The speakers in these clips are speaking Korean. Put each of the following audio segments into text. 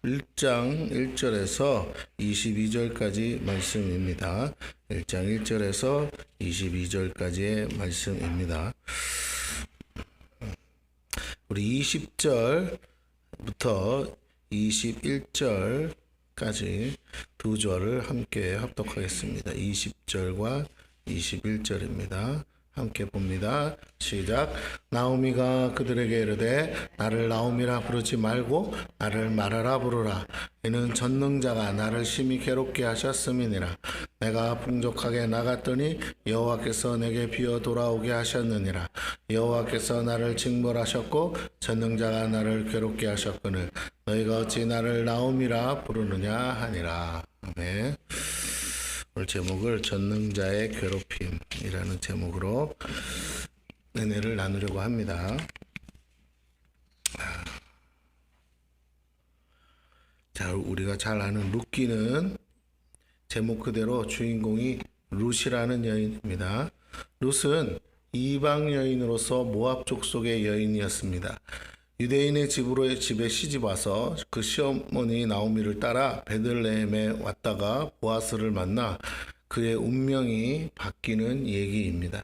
1장 1절에서 22절까지 말씀입니다. 1장 1절에서 22절까지의 말씀입니다. 우리 20절부터 21절까지 두 절을 함께 합독하겠습니다. 20절과 21절입니다. 함께 봅니다. 시작. 나오미가 그들에게 이르되 나를 나오미라 부르지 말고 나를 마라라 부르라. 이는 전능자가 나를 심히 괴롭게 하셨음이니라. 내가 풍족하게 나갔더니 여호와께서 내게 비어 돌아오게 하셨느니라. 여호와께서 나를 징벌하셨고 전능자가 나를 괴롭게 하셨거늘 너희가 어찌 나를 나오미라 부르느냐 하니라. 아멘. 오늘 제목을 전능자의 괴롭힘이라는 제목으로 은혜를 나누려고 합니다. 자, 우리가 잘 아는 룻기는 제목 그대로 주인공이 룻이라는 여인입니다. 룻은 이방 여인으로서 모압 족속의 여인이었습니다. 유대인의 집에 시집 와서 그 시어머니 나오미를 따라 베들레헴에 왔다가 보아스를 만나 그의 운명이 바뀌는 얘기입니다.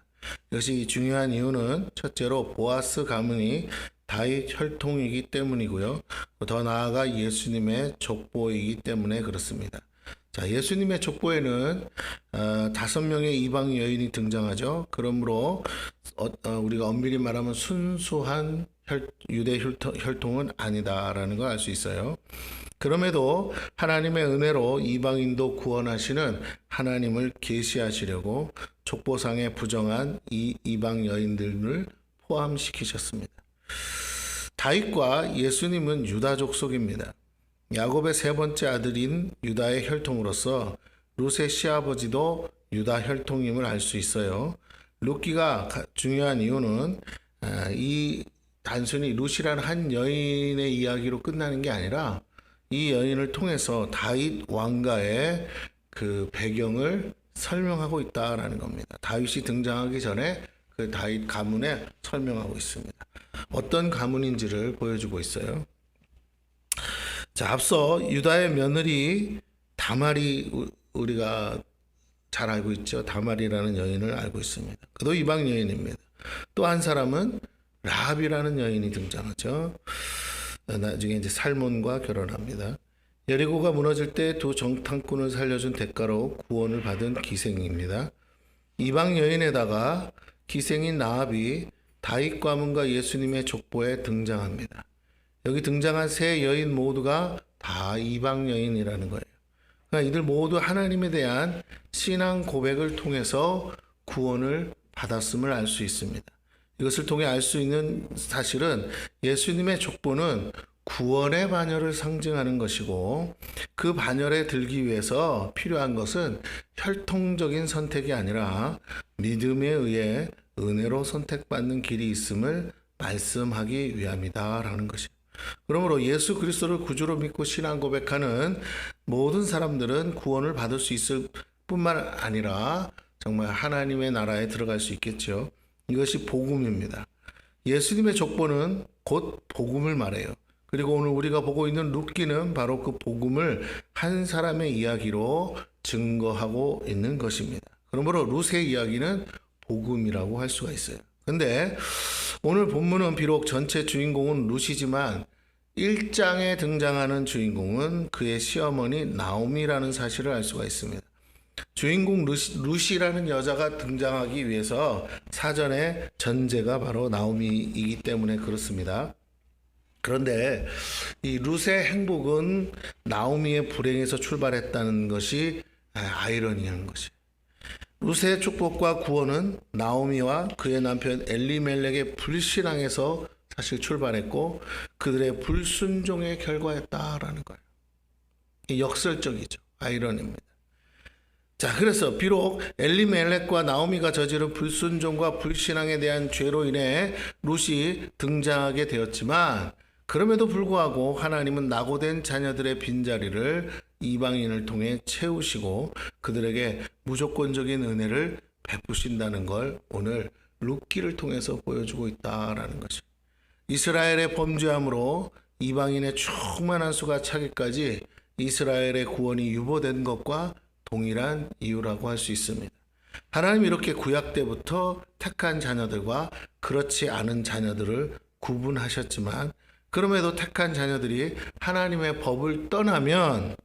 이것이 중요한 이유는 첫째로 보아스 가문이 다윗 혈통이기 때문이고요. 더 나아가 예수님의 족보이기 때문에 그렇습니다. 자, 예수님의 족보에는 5명의 이방 여인이 등장하죠. 그러므로 우리가 엄밀히 말하면 순수한 유대 혈통은 아니다라는 걸 알 수 있어요. 그럼에도 하나님의 은혜로 이방인도 구원하시는 하나님을 계시하시려고 족보상에 부정한 이 이방 여인들을 포함시키셨습니다. 다윗과 예수님은 유다 족속입니다. 야곱의 세 번째 아들인 유다의 혈통으로서 룻의 시아버지도 유다 혈통임을 알 수 있어요. 룻기가 중요한 이유는 이 단순히 룻이라는 한 여인의 이야기로 끝나는 게 아니라 이 여인을 통해서 다윗 왕가의 그 배경을 설명하고 있다라는 겁니다. 다윗이 등장하기 전에 그 다윗 가문에 설명하고 있습니다. 어떤 가문인지를 보여주고 있어요. 자, 앞서 유다의 며느리 다말이 우리가 잘 알고 있죠. 다말이라는 여인을 알고 있습니다. 그도 이방 여인입니다. 또 한 사람은 라합이라는 여인이 등장하죠. 나중에 이제 살몬과 결혼합니다. 여리고가 무너질 때 두 정탐꾼을 살려준 대가로 구원을 받은 기생입니다. 이방 여인에다가 기생인 라합이 다윗 가문과 예수님의 족보에 등장합니다. 여기 등장한 세 여인 모두가 다 이방 여인이라는 거예요. 그러니까 이들 모두 하나님에 대한 신앙 고백을 통해서 구원을 받았음을 알 수 있습니다. 이것을 통해 알 수 있는 사실은 예수님의 족보는 구원의 반열을 상징하는 것이고 그 반열에 들기 위해서 필요한 것은 혈통적인 선택이 아니라 믿음에 의해 은혜로 선택받는 길이 있음을 말씀하기 위함이다라는 것입니다. 그러므로 예수 그리스도를 구주로 믿고 신앙 고백하는 모든 사람들은 구원을 받을 수 있을 뿐만 아니라 정말 하나님의 나라에 들어갈 수 있겠죠. 이것이 복음입니다. 예수님의 족보는 곧 복음을 말해요. 그리고 오늘 우리가 보고 있는 룻기는 바로 그 복음을 한 사람의 이야기로 증거하고 있는 것입니다. 그러므로 룻의 이야기는 복음이라고 할 수가 있어요. 근데 오늘 본문은 비록 전체 주인공은 룻이지만 1장에 등장하는 주인공은 그의 시어머니 나오미라는 사실을 알 수가 있습니다. 주인공 룻이라는 여자가 등장하기 위해서 사전에 전제가 바로 나오미이기 때문에 그렇습니다. 그런데 이 룻의 행복은 나오미의 불행에서 출발했다는 것이 아이러니한 것이에요. 룻의 축복과 구원은 나오미와 그의 남편 엘리멜렉의 불신앙에서 사실 출발했고 그들의 불순종의 결과였다라는 거예요. 역설적이죠. 아이러니입니다. 자, 그래서 비록 엘리멜렉과 나오미가 저지른 불순종과 불신앙에 대한 죄로 인해 룻이 등장하게 되었지만 그럼에도 불구하고 하나님은 낙오된 자녀들의 빈자리를 이방인을 통해 채우시고 그들에게 무조건적인 은혜를 베푸신다는 걸 오늘 룻기를 통해서 보여주고 있다라는 것입니다. 이스라엘의 범죄함으로 이방인의 충만한 수가 차기까지 이스라엘의 구원이 유보된 것과 동일한 이유라고 할 수 있습니다. 하나님이 이렇게 구약 때부터 택한 자녀들과 그렇지 않은 자녀들을 구분하셨지만, 그럼에도 택한 자녀들이 하나님의 법을 떠나면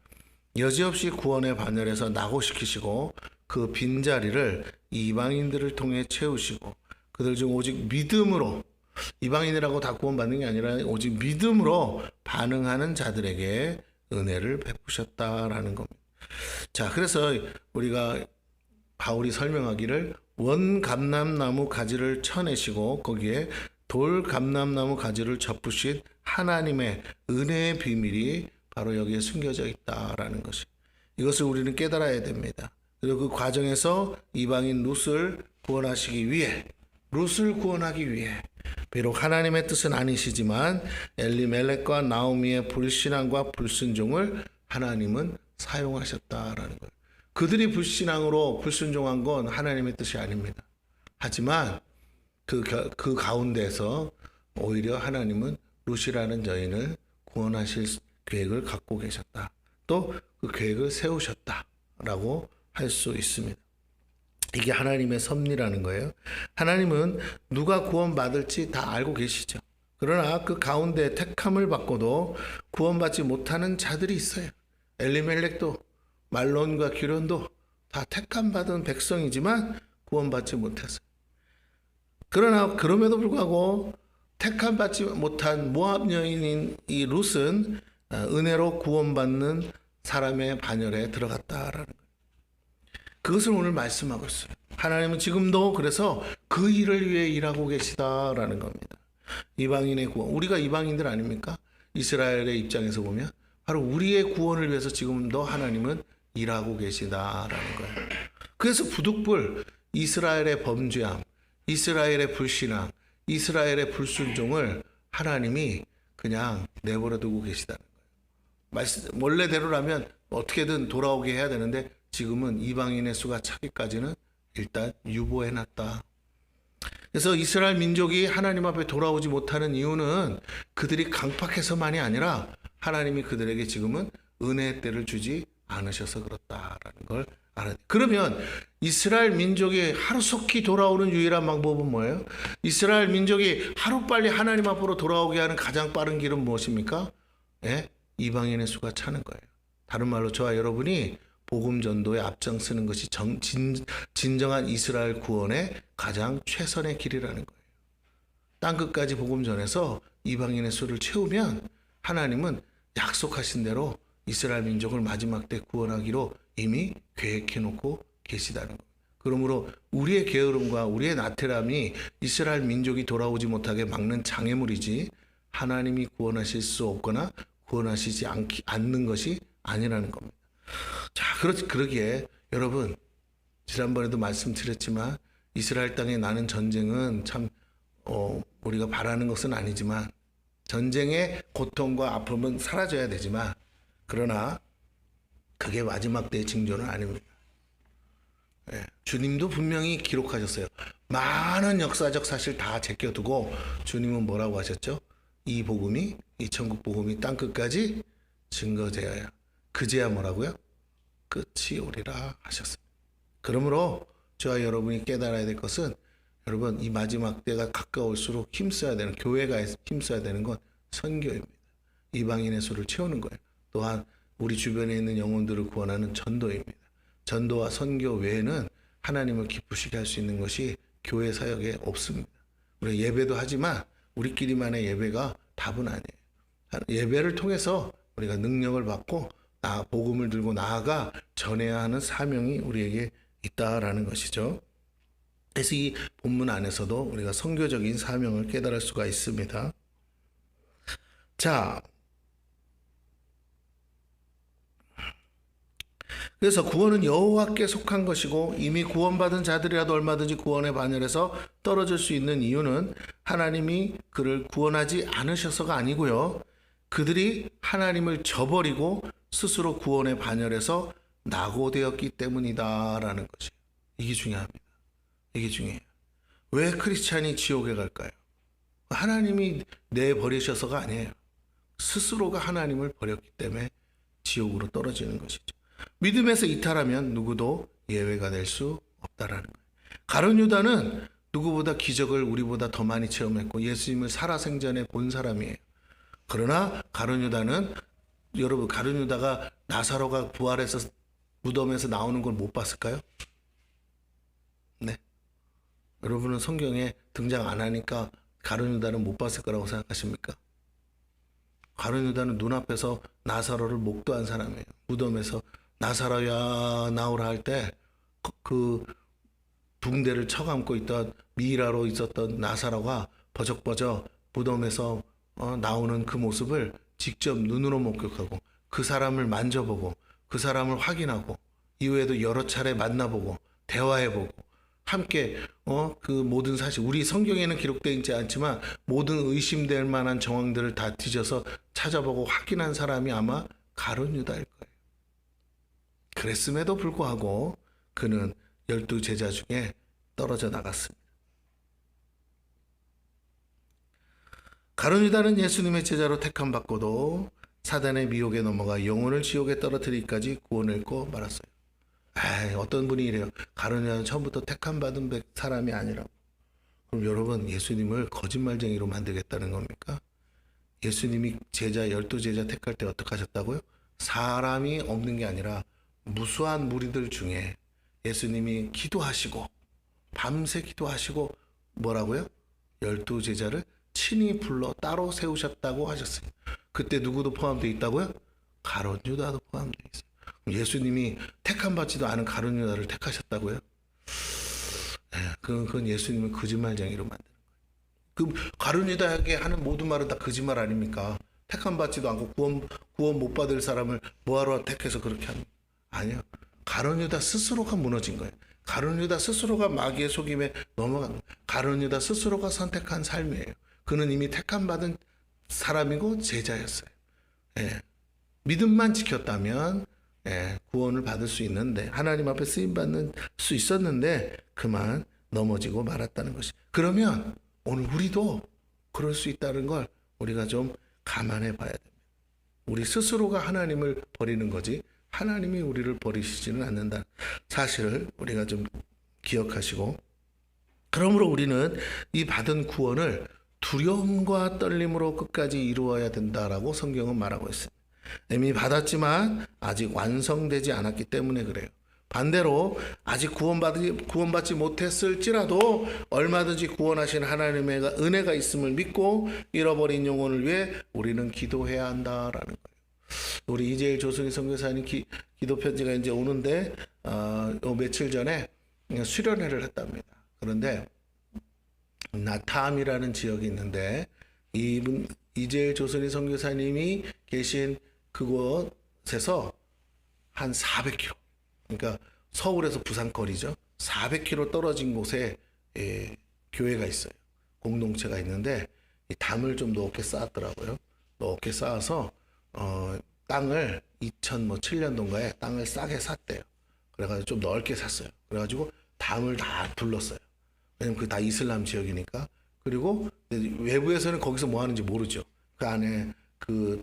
여지없이 구원의 반열에서 낙오시키시고 그 빈자리를 이방인들을 통해 채우시고, 그들 중 오직 믿음으로, 이방인이라고 다 구원받는 게 아니라 오직 믿음으로 반응하는 자들에게 은혜를 베푸셨다라는 겁니다. 자, 그래서 우리가 바울이 설명하기를 원감람나무 가지를 쳐내시고 거기에 돌감람나무 가지를 접으신 하나님의 은혜의 비밀이 바로 여기에 숨겨져 있다라는 것이, 이것을 우리는 깨달아야 됩니다. 그리고 그 과정에서 이방인 룻을 구원하기 위해 비록 하나님의 뜻은 아니시지만 엘리멜렉과 나오미의 불신앙과 불순종을 하나님은 사용하셨다라는 거예요. 그들이 불순종한 건 하나님의 뜻이 아닙니다. 하지만 그 가운데서 오히려 하나님은 룻이라는 여인을 구원하실 계획을 갖고 계셨다. 또 그 계획을 세우셨다라고 할 수 있습니다. 이게 하나님의 섭리라는 거예요. 하나님은 누가 구원받을지 다 알고 계시죠. 그러나 그 가운데 택함을 받고도 구원받지 못하는 자들이 있어요. 엘리멜렉도 말론과 기련도 다 택함받은 백성이지만 구원받지 못했어요. 그러나 그럼에도 불구하고 택함받지 못한 모압 여인인 이 룻은 은혜로 구원받는 사람의 반열에 들어갔다라는 거예요. 그것을 오늘 말씀하고 있어요. 하나님은 지금도 그래서 그 일을 위해 일하고 계시다라는 겁니다. 이방인의 구원, 우리가 이방인들 아닙니까? 이스라엘의 입장에서 보면 바로 우리의 구원을 위해서 지금도 하나님은 일하고 계시다라는 거예요. 그래서 부득불 이스라엘의 범죄함, 이스라엘의 불신앙, 이스라엘의 불순종을 하나님이 그냥 내버려 두고 계시다는 거예요. 원래대로라면 어떻게든 돌아오게 해야 되는데 지금은 이방인의 수가 차기까지는 일단 유보해놨다. 그래서 이스라엘 민족이 하나님 앞에 돌아오지 못하는 이유는 그들이 강팍해서만이 아니라 하나님이 그들에게 지금은 은혜의 때를 주지 않으셔서 그렇다라는 걸 알아야 돼요. 그러면 이스라엘 민족이 하루속히 돌아오는 유일한 방법은 뭐예요? 이스라엘 민족이 하루빨리 하나님 앞으로 돌아오게 하는 가장 빠른 길은 무엇입니까? 이방인의 수가 차는 거예요. 다른 말로 저와 여러분이 복음 전도에 앞장서는 것이 진정한 이스라엘 구원의 가장 최선의 길이라는 거예요. 땅끝까지 복음 전해서 이방인의 수를 채우면 하나님은 약속하신 대로 이스라엘 민족을 마지막 때 구원하기로 이미 계획해 놓고 계시다는 거예요. 그러므로 우리의 게으름과 우리의 나태함이 이스라엘 민족이 돌아오지 못하게 막는 장애물이지 하나님이 구원하실 수 없거나 구원하시지 않는 것이 아니라는 겁니다. 자, 그러기에 여러분, 지난번에도 말씀드렸지만 이스라엘 땅에 나는 전쟁은 참 우리가 바라는 것은 아니지만 전쟁의 고통과 아픔은 사라져야 되지만, 그러나 그게 마지막 때의 징조는 아닙니다. 주님도 분명히 기록하셨어요. 많은 역사적 사실 다 제껴두고 주님은 뭐라고 하셨죠? 이 복음이, 이 천국 복음이 땅끝까지 증거되어야 그제야 뭐라고요? 끝이 오리라 하셨습니다. 그러므로 저와 여러분이 깨달아야 될 것은, 여러분, 이 마지막 때가 가까울수록 힘써야 되는, 교회가 힘써야 되는 건 선교입니다. 이방인의 수를 채우는 거예요. 또한 우리 주변에 있는 영혼들을 구원하는 전도입니다. 전도와 선교 외에는 하나님을 기쁘시게 할 수 있는 것이 교회 사역에 없습니다. 우리가 예배도 하지만 우리끼리만의 예배가 답은 아니에요. 예배를 통해서 우리가 능력을 받고 복음을 들고 나아가 전해야 하는 사명이 우리에게 있다라는 것이죠. 그래서 이 본문 안에서도 우리가 선교적인 사명을 깨달을 수가 있습니다. 자, 그래서 구원은 여호와께 속한 것이고 이미 구원받은 자들이라도 얼마든지 구원의 반열에서 떨어질 수 있는 이유는 하나님이 그를 구원하지 않으셔서가 아니고요, 그들이 하나님을 저버리고 스스로 구원의 반열에서 낙오되었기 때문이다라는 것이, 이게 중요합니다. 이게 중요해요. 왜 크리스찬이 지옥에 갈까요? 하나님이 내버리셔서가 아니에요. 스스로가 하나님을 버렸기 때문에 지옥으로 떨어지는 것이죠. 믿음에서 이탈하면 누구도 예외가 될 수 없다라는 거예요. 가룟 유다는 누구보다 기적을 우리보다 더 많이 체험했고 예수님을 살아생전에 본 사람이에요. 그러나 가룟 유다는, 여러분, 가룟 유다가 나사로가 부활해서 무덤에서 나오는 걸 못 봤을까요? 네. 여러분은 성경에 등장 안 하니까 가룟 유다는 못 봤을 거라고 생각하십니까? 가룟 유다는 눈앞에서 나사로를 목도한 사람이에요. 무덤에서 나사로야 나오라 할 때 그 붕대를 쳐감고 있던 미이라로 있었던 나사로가 버적버적 무덤에서 나오는 그 모습을 직접 눈으로 목격하고 그 사람을 만져보고 그 사람을 확인하고 이후에도 여러 차례 만나보고 대화해보고 함께 그 모든 사실, 우리 성경에는 기록되어 있지 않지만 모든 의심될 만한 정황들을 다 뒤져서 찾아보고 확인한 사람이 아마 가룟 유다일 거예요. 그랬음에도 불구하고 그는 12 제자 중에 떨어져 나갔습니다. 가룟 유다는 예수님의 제자로 택함 받고도 사단의 미혹에 넘어가 영혼을 지옥에 떨어뜨리기까지 구원을 잃고 말았어요. 어떤 분이 이래요. 가룟 유다는 처음부터 택함 받은 사람이 아니라고. 그럼 여러분, 예수님을 거짓말쟁이로 만들겠다는 겁니까? 예수님이 제자 12 제자 택할 때 어떻게 하셨다고요? 사람이 없는 게 아니라 무수한 무리들 중에 예수님이 기도하시고 밤새 기도하시고 뭐라고요? 12 제자를 친히 불러 따로 세우셨다고 하셨어요. 그때 누구도 포함되어 있다고요? 가룟 유다도 포함되어 있어요. 예수님이 택함 받지도 않은 가룟 유다를 택하셨다고요? 그건 예수님을 거짓말쟁이로 만드는 거예요. 그 가룟 유다에게 하는 모든 말은 다 거짓말 아닙니까? 택함 받지도 않고 구원 못 받을 사람을 뭐하러 택해서 그렇게 합니까? 아니요. 가룟 유다 스스로가 무너진 거예요. 가룟 유다 스스로가 마귀의 속임에 넘어간 거예요. 가룟 유다 스스로가 선택한 삶이에요. 그는 이미 택함 받은 사람이고 제자였어요. 믿음만 지켰다면 구원을 받을 수 있는데, 하나님 앞에 쓰임 받는 수 있었는데 그만 넘어지고 말았다는 것이. 그러면 오늘 우리도 그럴 수 있다는 걸 우리가 좀 감안해 봐야 됩니다. 우리 스스로가 하나님을 버리는 거지 하나님이 우리를 버리시지는 않는다 사실을 우리가 좀 기억하시고, 그러므로 우리는 이 받은 구원을 두려움과 떨림으로 끝까지 이루어야 된다라고 성경은 말하고 있습니다. 이미 받았지만 아직 완성되지 않았기 때문에 그래요. 반대로 아직 구원받지 못했을지라도 얼마든지 구원하신 하나님의 은혜가 있음을 믿고 잃어버린 영혼을 위해 우리는 기도해야 한다라는 거예요. 우리 이재일 조승희 선교사님 기도 편지가 이제 오는데 며칠 전에 수련회를 했답니다. 그런데 나탐이라는 지역이 있는데 이재일 조승희 선교사님이 계신 그곳에서 한 400km, 그러니까 서울에서 부산 거리죠. 400km 떨어진 곳에 교회가 있어요. 공동체가 있는데 이 담을 좀 높게 쌓았더라고요. 높게 쌓아서 땅을 2007년도인가에 땅을 싸게 샀대요. 그래가지고 좀 넓게 샀어요. 그래가지고 담을 다 둘렀어요. 왜냐면 그게 다 이슬람 지역이니까. 그리고 외부에서는 거기서 뭐 하는지 모르죠. 그 안에 그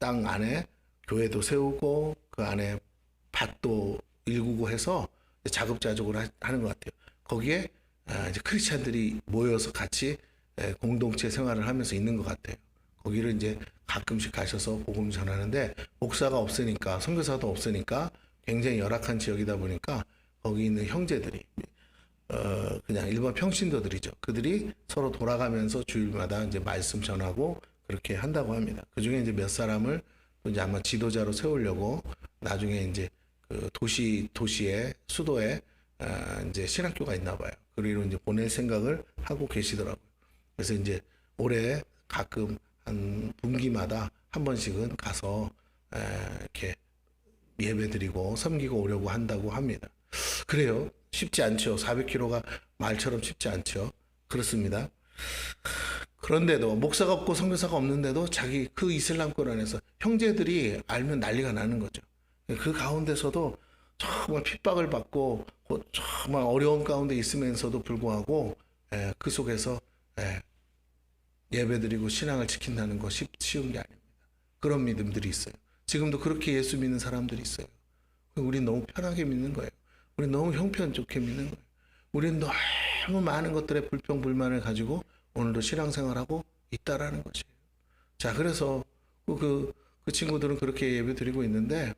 땅 안에 교회도 세우고 그 안에 밭도 일구고 해서 자급자족으로 하는 것 같아요. 거기에 이제 크리스찬들이 모여서 같이 공동체 생활을 하면서 있는 것 같아요. 거기를 이제 가끔씩 가셔서 복음 전하는데 목사가 없으니까, 선교사도 없으니까 굉장히 열악한 지역이다 보니까 거기 있는 형제들이 그냥 일반 평신도들이죠. 그들이 서로 돌아가면서 주일마다 이제 말씀 전하고 그렇게 한다고 합니다. 그 중에 이제 몇 사람을 이제 아마 지도자로 세우려고 나중에 이제 그 도시의 수도에 이제 신학교가 있나 봐요. 그리로 이제 보낼 생각을 하고 계시더라고요. 그래서 이제 올해 가끔 한 분기마다 한 번씩은 가서 이렇게 예배드리고 섬기고 오려고 한다고 합니다. 그래요. 쉽지 않죠. 400km가 말처럼 쉽지 않죠. 그렇습니다. 그런데도 목사가 없고 선교사가 없는데도 자기 그 이슬람권 안에서 형제들이 알면 난리가 나는 거죠. 그 가운데서도 정말 핍박을 받고 정말 어려운 가운데 있으면서도 불구하고 그 속에서 예배드리고 신앙을 지킨다는 거 쉬운 게 아닙니다. 그런 믿음들이 있어요. 지금도 그렇게 예수 믿는 사람들이 있어요. 우린 너무 편하게 믿는 거예요. 우린 너무 형편 좋게 믿는 거예요. 우린 너무 많은 것들에 불평 불만을 가지고 오늘도 신앙생활하고 있다라는 것이에요. 자, 그래서 그 친구들은 그렇게 예배 드리고 있는데,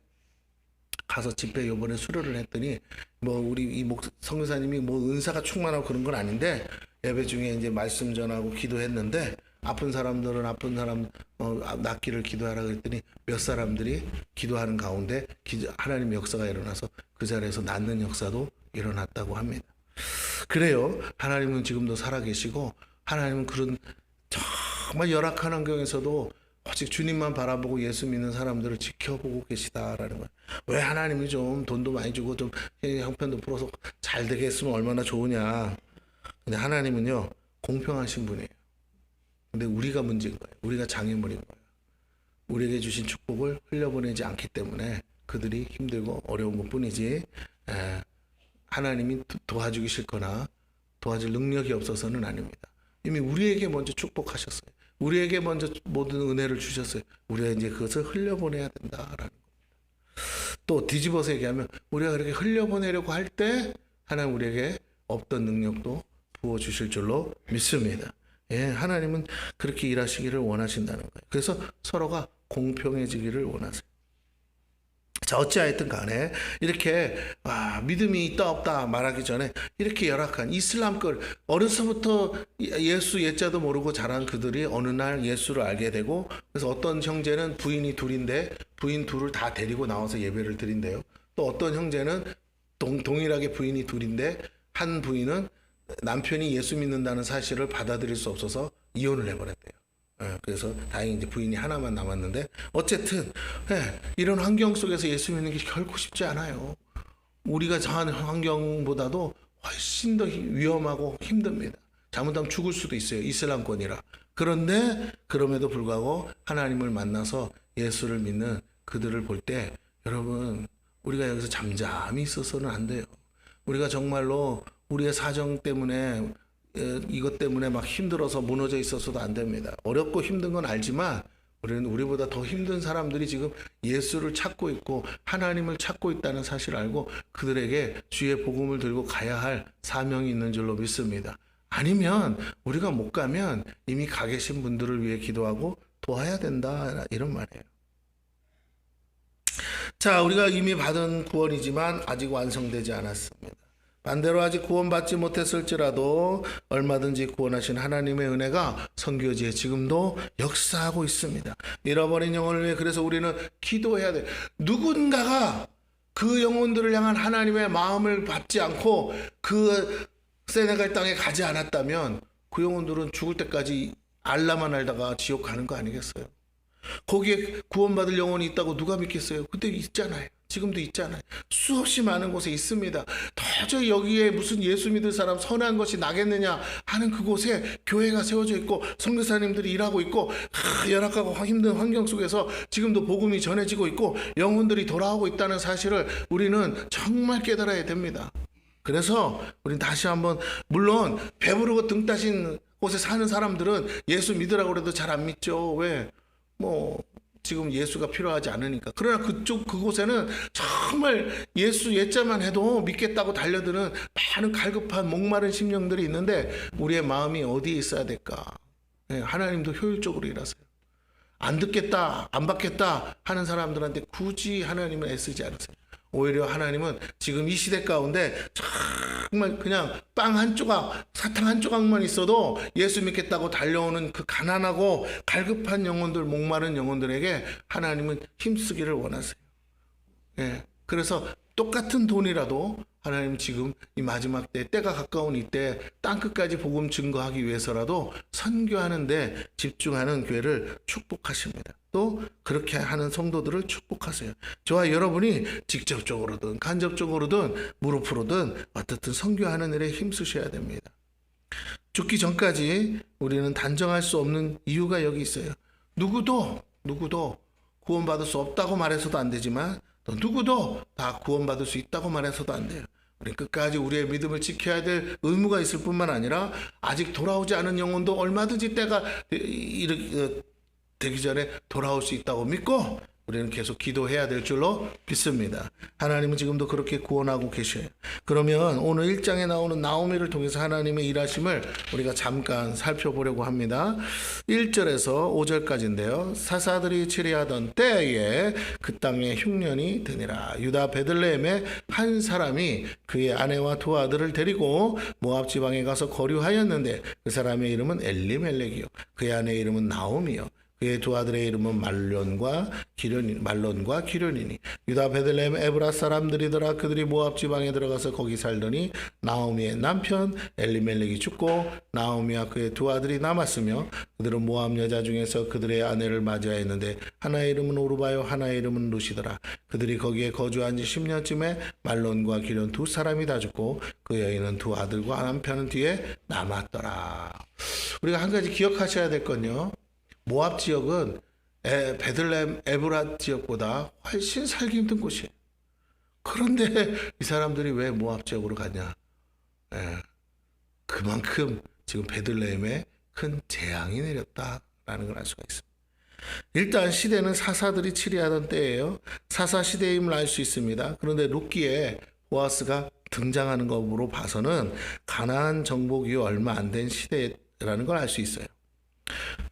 가서 집회 요번에 수료를 했더니 우리 이 선교사님이 은사가 충만하고 그런 건 아닌데, 예배 중에 이제 말씀 전하고 기도했는데, 아픈 사람들은 아픈 사람 낫기를 기도하라 그랬더니 몇 사람들이 기도하는 가운데 하나님의 역사가 일어나서 그 자리에서 낫는 역사도 일어났다고 합니다. 그래요. 하나님은 지금도 살아계시고, 하나님은 그런 정말 열악한 환경에서도 오직 주님만 바라보고 예수 믿는 사람들을 지켜보고 계시다라는 거예요. 왜 하나님이 좀 돈도 많이 주고 좀 형편도 풀어서 잘 되게 했으면 얼마나 좋으냐. 근데 하나님은요, 공평하신 분이에요. 근데 우리가 문제인 거예요. 우리가 장애물인 거예요. 우리에게 주신 축복을 흘려보내지 않기 때문에 그들이 힘들고 어려운 것뿐이지, 하나님이 도와주기 싫거나 도와줄 능력이 없어서는 아닙니다. 이미 우리에게 먼저 축복하셨어요. 우리에게 먼저 모든 은혜를 주셨어요. 우리가 이제 그것을 흘려보내야 된다라는 겁니다. 또 뒤집어서 얘기하면, 우리가 그렇게 흘려보내려고 할 때 하나님 우리에게 없던 능력도 부어주실 줄로 믿습니다. 예, 하나님은 그렇게 일하시기를 원하신다는 거예요. 그래서 서로가 공평해지기를 원하세요. 자, 어찌하였든 간에 이렇게 믿음이 있다 없다 말하기 전에 이렇게 열악한 이슬람권, 어려서부터 예수 예자도 모르고 자란 그들이 어느 날 예수를 알게 되고, 그래서 어떤 형제는 부인이 둘인데 부인 둘을 다 데리고 나와서 예배를 드린대요. 또 어떤 형제는 동일하게 부인이 둘인데 한 부인은 남편이 예수 믿는다는 사실을 받아들일 수 없어서 이혼을 해버렸대요. 그래서 다행히 이제 부인이 하나만 남았는데, 어쨌든 이런 환경 속에서 예수 믿는 게 결코 쉽지 않아요. 우리가 처한 환경보다도 훨씬 더 위험하고 힘듭니다. 잘못하면 죽을 수도 있어요. 이슬람권이라. 그런데 그럼에도 불구하고 하나님을 만나서 예수를 믿는 그들을 볼 때, 여러분, 우리가 여기서 잠잠히 있어서는 안 돼요. 우리가 정말로 우리의 사정 때문에, 이것 때문에 막 힘들어서 무너져 있어서도 안 됩니다. 어렵고 힘든 건 알지만 우리는 우리보다 더 힘든 사람들이 지금 예수를 찾고 있고 하나님을 찾고 있다는 사실을 알고 그들에게 주의 복음을 들고 가야 할 사명이 있는 줄로 믿습니다. 아니면 우리가 못 가면 이미 가 계신 분들을 위해 기도하고 도와야 된다, 이런 말이에요. 자, 우리가 이미 받은 구원이지만 아직 완성되지 않았습니다. 반대로 아직 구원받지 못했을지라도 얼마든지 구원하신 하나님의 은혜가 선교지에 지금도 역사하고 있습니다. 잃어버린 영혼을 위해 그래서 우리는 기도해야 돼요. 누군가가 그 영혼들을 향한 하나님의 마음을 받지 않고 그 세네갈 땅에 가지 않았다면 그 영혼들은 죽을 때까지 알라만 알다가 지옥 가는 거 아니겠어요? 거기에 구원받을 영혼이 있다고 누가 믿겠어요? 그때 있잖아요. 지금도 있잖아요. 수없이 많은 곳에 있습니다. 도저히 여기에 무슨 예수 믿을 사람 선한 것이 나겠느냐 하는 그곳에 교회가 세워져 있고 선교사님들이 일하고 있고 열악하고 힘든 환경 속에서 지금도 복음이 전해지고 있고 영혼들이 돌아오고 있다는 사실을 우리는 정말 깨달아야 됩니다. 그래서 우리는 다시 한번, 물론 배부르고 등 따신 곳에 사는 사람들은 예수 믿으라고 해도 잘 안 믿죠. 왜? 지금 예수가 필요하지 않으니까. 그러나 그곳에는 정말 예수 예자만 해도 믿겠다고 달려드는 많은 갈급한 목마른 심령들이 있는데 우리의 마음이 어디에 있어야 될까? 하나님도 효율적으로 일하세요. 안 듣겠다, 안 받겠다 하는 사람들한테 굳이 하나님은 애쓰지 않으세요. 오히려 하나님은 지금 이 시대 가운데 정말 그냥 빵 한 조각, 사탕 한 조각만 있어도 예수 믿겠다고 달려오는 그 가난하고 갈급한 영혼들, 목마른 영혼들에게 하나님은 힘쓰기를 원하세요. 그래서 똑같은 돈이라도 하나님 지금 이 마지막 때, 때가 가까운 이때 땅끝까지 복음 증거하기 위해서라도 선교하는 데 집중하는 교회를 축복하십니다. 또 그렇게 하는 성도들을 축복하세요. 저와 여러분이 직접적으로든 간접적으로든 무릎으로든 어떻든 선교하는 일에 힘쓰셔야 됩니다. 죽기 전까지 우리는 단정할 수 없는 이유가 여기 있어요. 누구도 구원받을 수 없다고 말해서도 안 되지만 또 누구도 다 구원받을 수 있다고 말해서도 안 돼요. 우리 끝까지 우리의 믿음을 지켜야 될 의무가 있을 뿐만 아니라 아직 돌아오지 않은 영혼도 얼마든지 때가 되기 전에 돌아올 수 있다고 믿고 우리는 계속 기도해야 될 줄로 믿습니다. 하나님은 지금도 그렇게 구원하고 계셔요. 그러면 오늘 1장에 나오는 나오미를 통해서 하나님의 일하심을 우리가 잠깐 살펴보려고 합니다. 1절에서 5절까지인데요. 사사들이 치리하던 때에 그 땅에 흉년이 드니라. 유다 베들레헴의 한 사람이 그의 아내와 두 아들을 데리고 모압 지방에 가서 거류하였는데 그 사람의 이름은 엘리멜렉이요 그의 아내의 이름은 나오미요 그의 두 아들의 이름은 말론과 기련이니 유다 베들레헴 에브라 사람들이더라. 그들이 모압 지방에 들어가서 거기 살더니 나오미의 남편 엘리멜렉이 죽고 나오미와 그의 두 아들이 남았으며 그들은 모압 여자 중에서 그들의 아내를 맞이하였는데 하나의 이름은 오르바요 하나의 이름은 루시더라. 그들이 거기에 거주한 지 10년쯤에 말론과 기련 두 사람이 다 죽고 그 여인은 두 아들과 남편은 뒤에 남았더라. 우리가 한 가지 기억하셔야 될 건요. 모압 지역은 베들레헴 에브라 지역보다 훨씬 살기 힘든 곳이에요. 그런데 이 사람들이 왜 모압 지역으로 가냐? 그만큼 지금 베들레헴에 큰 재앙이 내렸다라는 걸 알 수가 있습니다. 일단 시대는 사사들이 치리하던 때예요. 사사 시대임을 알 수 있습니다. 그런데 룻기에 보아스가 등장하는 것으로 봐서는 가나안 정복 이후 얼마 안 된 시대라는 걸 알 수 있어요.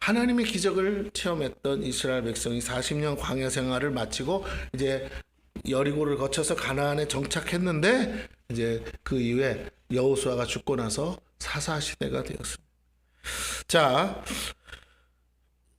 하나님의 기적을 체험했던 이스라엘 백성이 40년 광야 생활을 마치고 이제 여리고를 거쳐서 가나안에 정착했는데 이제 그 이후에 여호수아가 죽고 나서 사사 시대가 되었습니다. 자,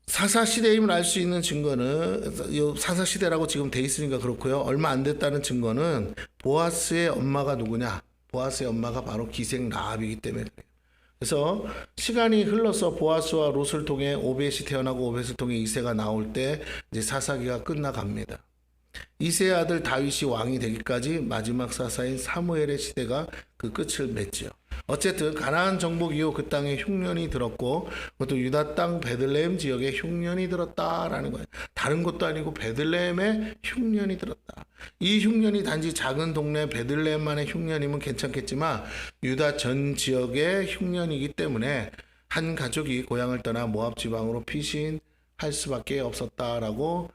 사사 시대임을 알 수 있는 증거는 사사 시대라고 지금 돼 있으니까 그렇고요. 얼마 안 됐다는 증거는 보아스의 엄마가 누구냐? 보아스의 엄마가 바로 기생 라합이기 때문에 그래요. 그래서 시간이 흘러서 보아스와 롯을 통해 오벳이 태어나고 오벳을 통해 이새가 나올 때 이제 사사기가 끝나갑니다. 이새의 아들 다윗이 왕이 되기까지 마지막 사사인 사무엘의 시대가 그 끝을 맺지요. 어쨌든 가나안 정복 이후 그 땅에 흉년이 들었고 그것도 유다 땅 베들레헴 지역에 흉년이 들었다라는 거예요. 다른 것도 아니고 베들레헴에 흉년이 들었다. 이 흉년이 단지 작은 동네 베들레헴만의 흉년이면 괜찮겠지만 유다 전 지역의 흉년이기 때문에 한 가족이 고향을 떠나 모압 지방으로 피신할 수밖에 없었다라고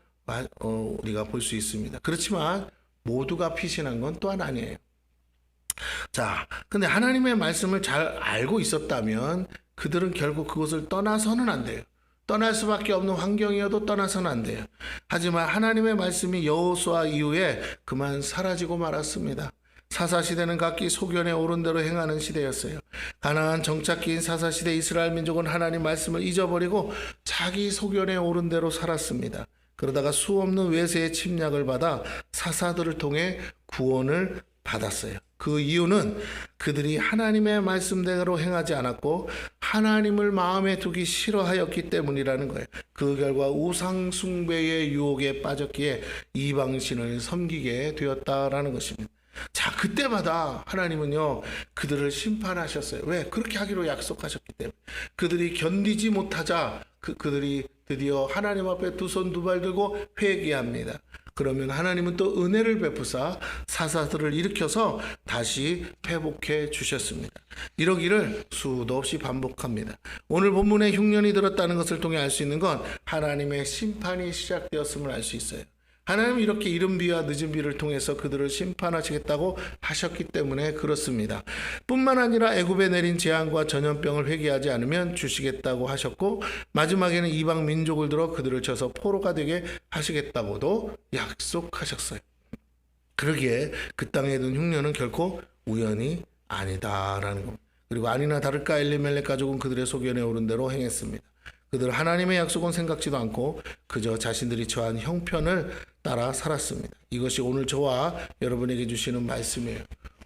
우리가 볼 수 있습니다. 그렇지만 모두가 피신한 건 또한 아니에요. 자, 근데 하나님의 말씀을 잘 알고 있었다면 그들은 결국 그곳을 떠나서는 안 돼요. 떠날 수밖에 없는 환경이어도 떠나서는 안 돼요. 하지만 하나님의 말씀이 여호수아 이후에 그만 사라지고 말았습니다. 사사시대는 각기 소견에 오른 대로 행하는 시대였어요. 가나안 정착기인 사사시대 이스라엘 민족은 하나님 말씀을 잊어버리고 자기 소견에 오른 대로 살았습니다. 그러다가 수없는 외세의 침략을 받아 사사들을 통해 구원을 받았어요. 그 이유는 그들이 하나님의 말씀대로 행하지 않았고 하나님을 마음에 두기 싫어하였기 때문이라는 거예요. 그 결과 우상 숭배의 유혹에 빠졌기에 이방신을 섬기게 되었다라는 것입니다. 자, 그때마다 하나님은요 그들을 심판하셨어요. 왜? 그렇게 하기로 약속하셨기 때문에. 그들이 견디지 못하자 그들이 드디어 하나님 앞에 두 손 두 발 들고 회개합니다. 그러면 하나님은 또 은혜를 베푸사 사사들을 일으켜서 다시 회복해 주셨습니다. 이러기를 수도 없이 반복합니다. 오늘 본문에 흉년이 들었다는 것을 통해 알 수 있는 건 하나님의 심판이 시작되었음을 알 수 있어요. 하나님은 이렇게 이른 비와 늦은 비를 통해서 그들을 심판하시겠다고 하셨기 때문에 그렇습니다. 뿐만 아니라 애굽에 내린 재앙과 전염병을 회개하지 않으면 주시겠다고 하셨고 마지막에는 이방 민족을 들어 그들을 쳐서 포로가 되게 하시겠다고도 약속하셨어요. 그러기에 그 땅에 든 흉년은 결코 우연이 아니다라는 겁니다. 그리고 아니나 다를까 엘리멜렉 가족은 그들의 소견에 오른 대로 행했습니다. 그들은 하나님의 약속은 생각지도 않고 그저 자신들이 처한 형편을 따라 살았습니다. 이것이 오늘 저와 여러분에게 주시는 말씀이에요.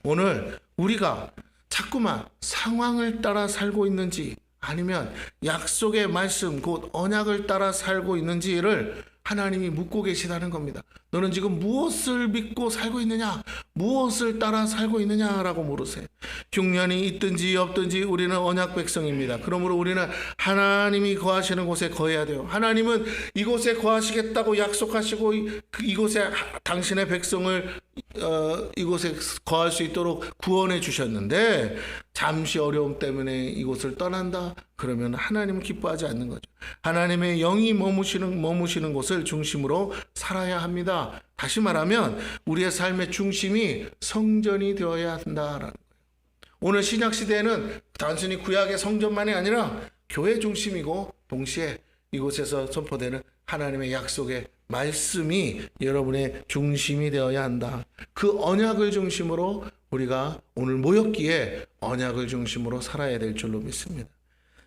오늘 우리가 자꾸만 상황을 따라 살고 있는지 아니면 약속의 말씀 곧 언약을 따라 살고 있는지를 하나님이 묻고 계시다는 겁니다. 너는 지금 무엇을 믿고 살고 있느냐? 무엇을 따라 살고 있느냐라고 물으세요. 흉년이 있든지 없든지 우리는 언약 백성입니다. 그러므로 우리는 하나님이 거하시는 곳에 거해야 돼요. 하나님은 이곳에 거하시겠다고 약속하시고 이곳에 당신의 백성을 이곳에 거할 수 있도록 구원해 주셨는데 잠시 어려움 때문에 이곳을 떠난다? 그러면 하나님은 기뻐하지 않는 거죠. 하나님의 영이 머무시는 곳을 중심으로 살아야 합니다. 다시 말하면 우리의 삶의 중심이 성전이 되어야 한다라는 거예요. 오늘 신약 시대에는 단순히 구약의 성전만이 아니라 교회 중심이고 동시에 이곳에서 선포되는 하나님의 약속의 말씀이 여러분의 중심이 되어야 한다. 그 언약을 중심으로 우리가 오늘 모였기에 언약을 중심으로 살아야 될 줄로 믿습니다.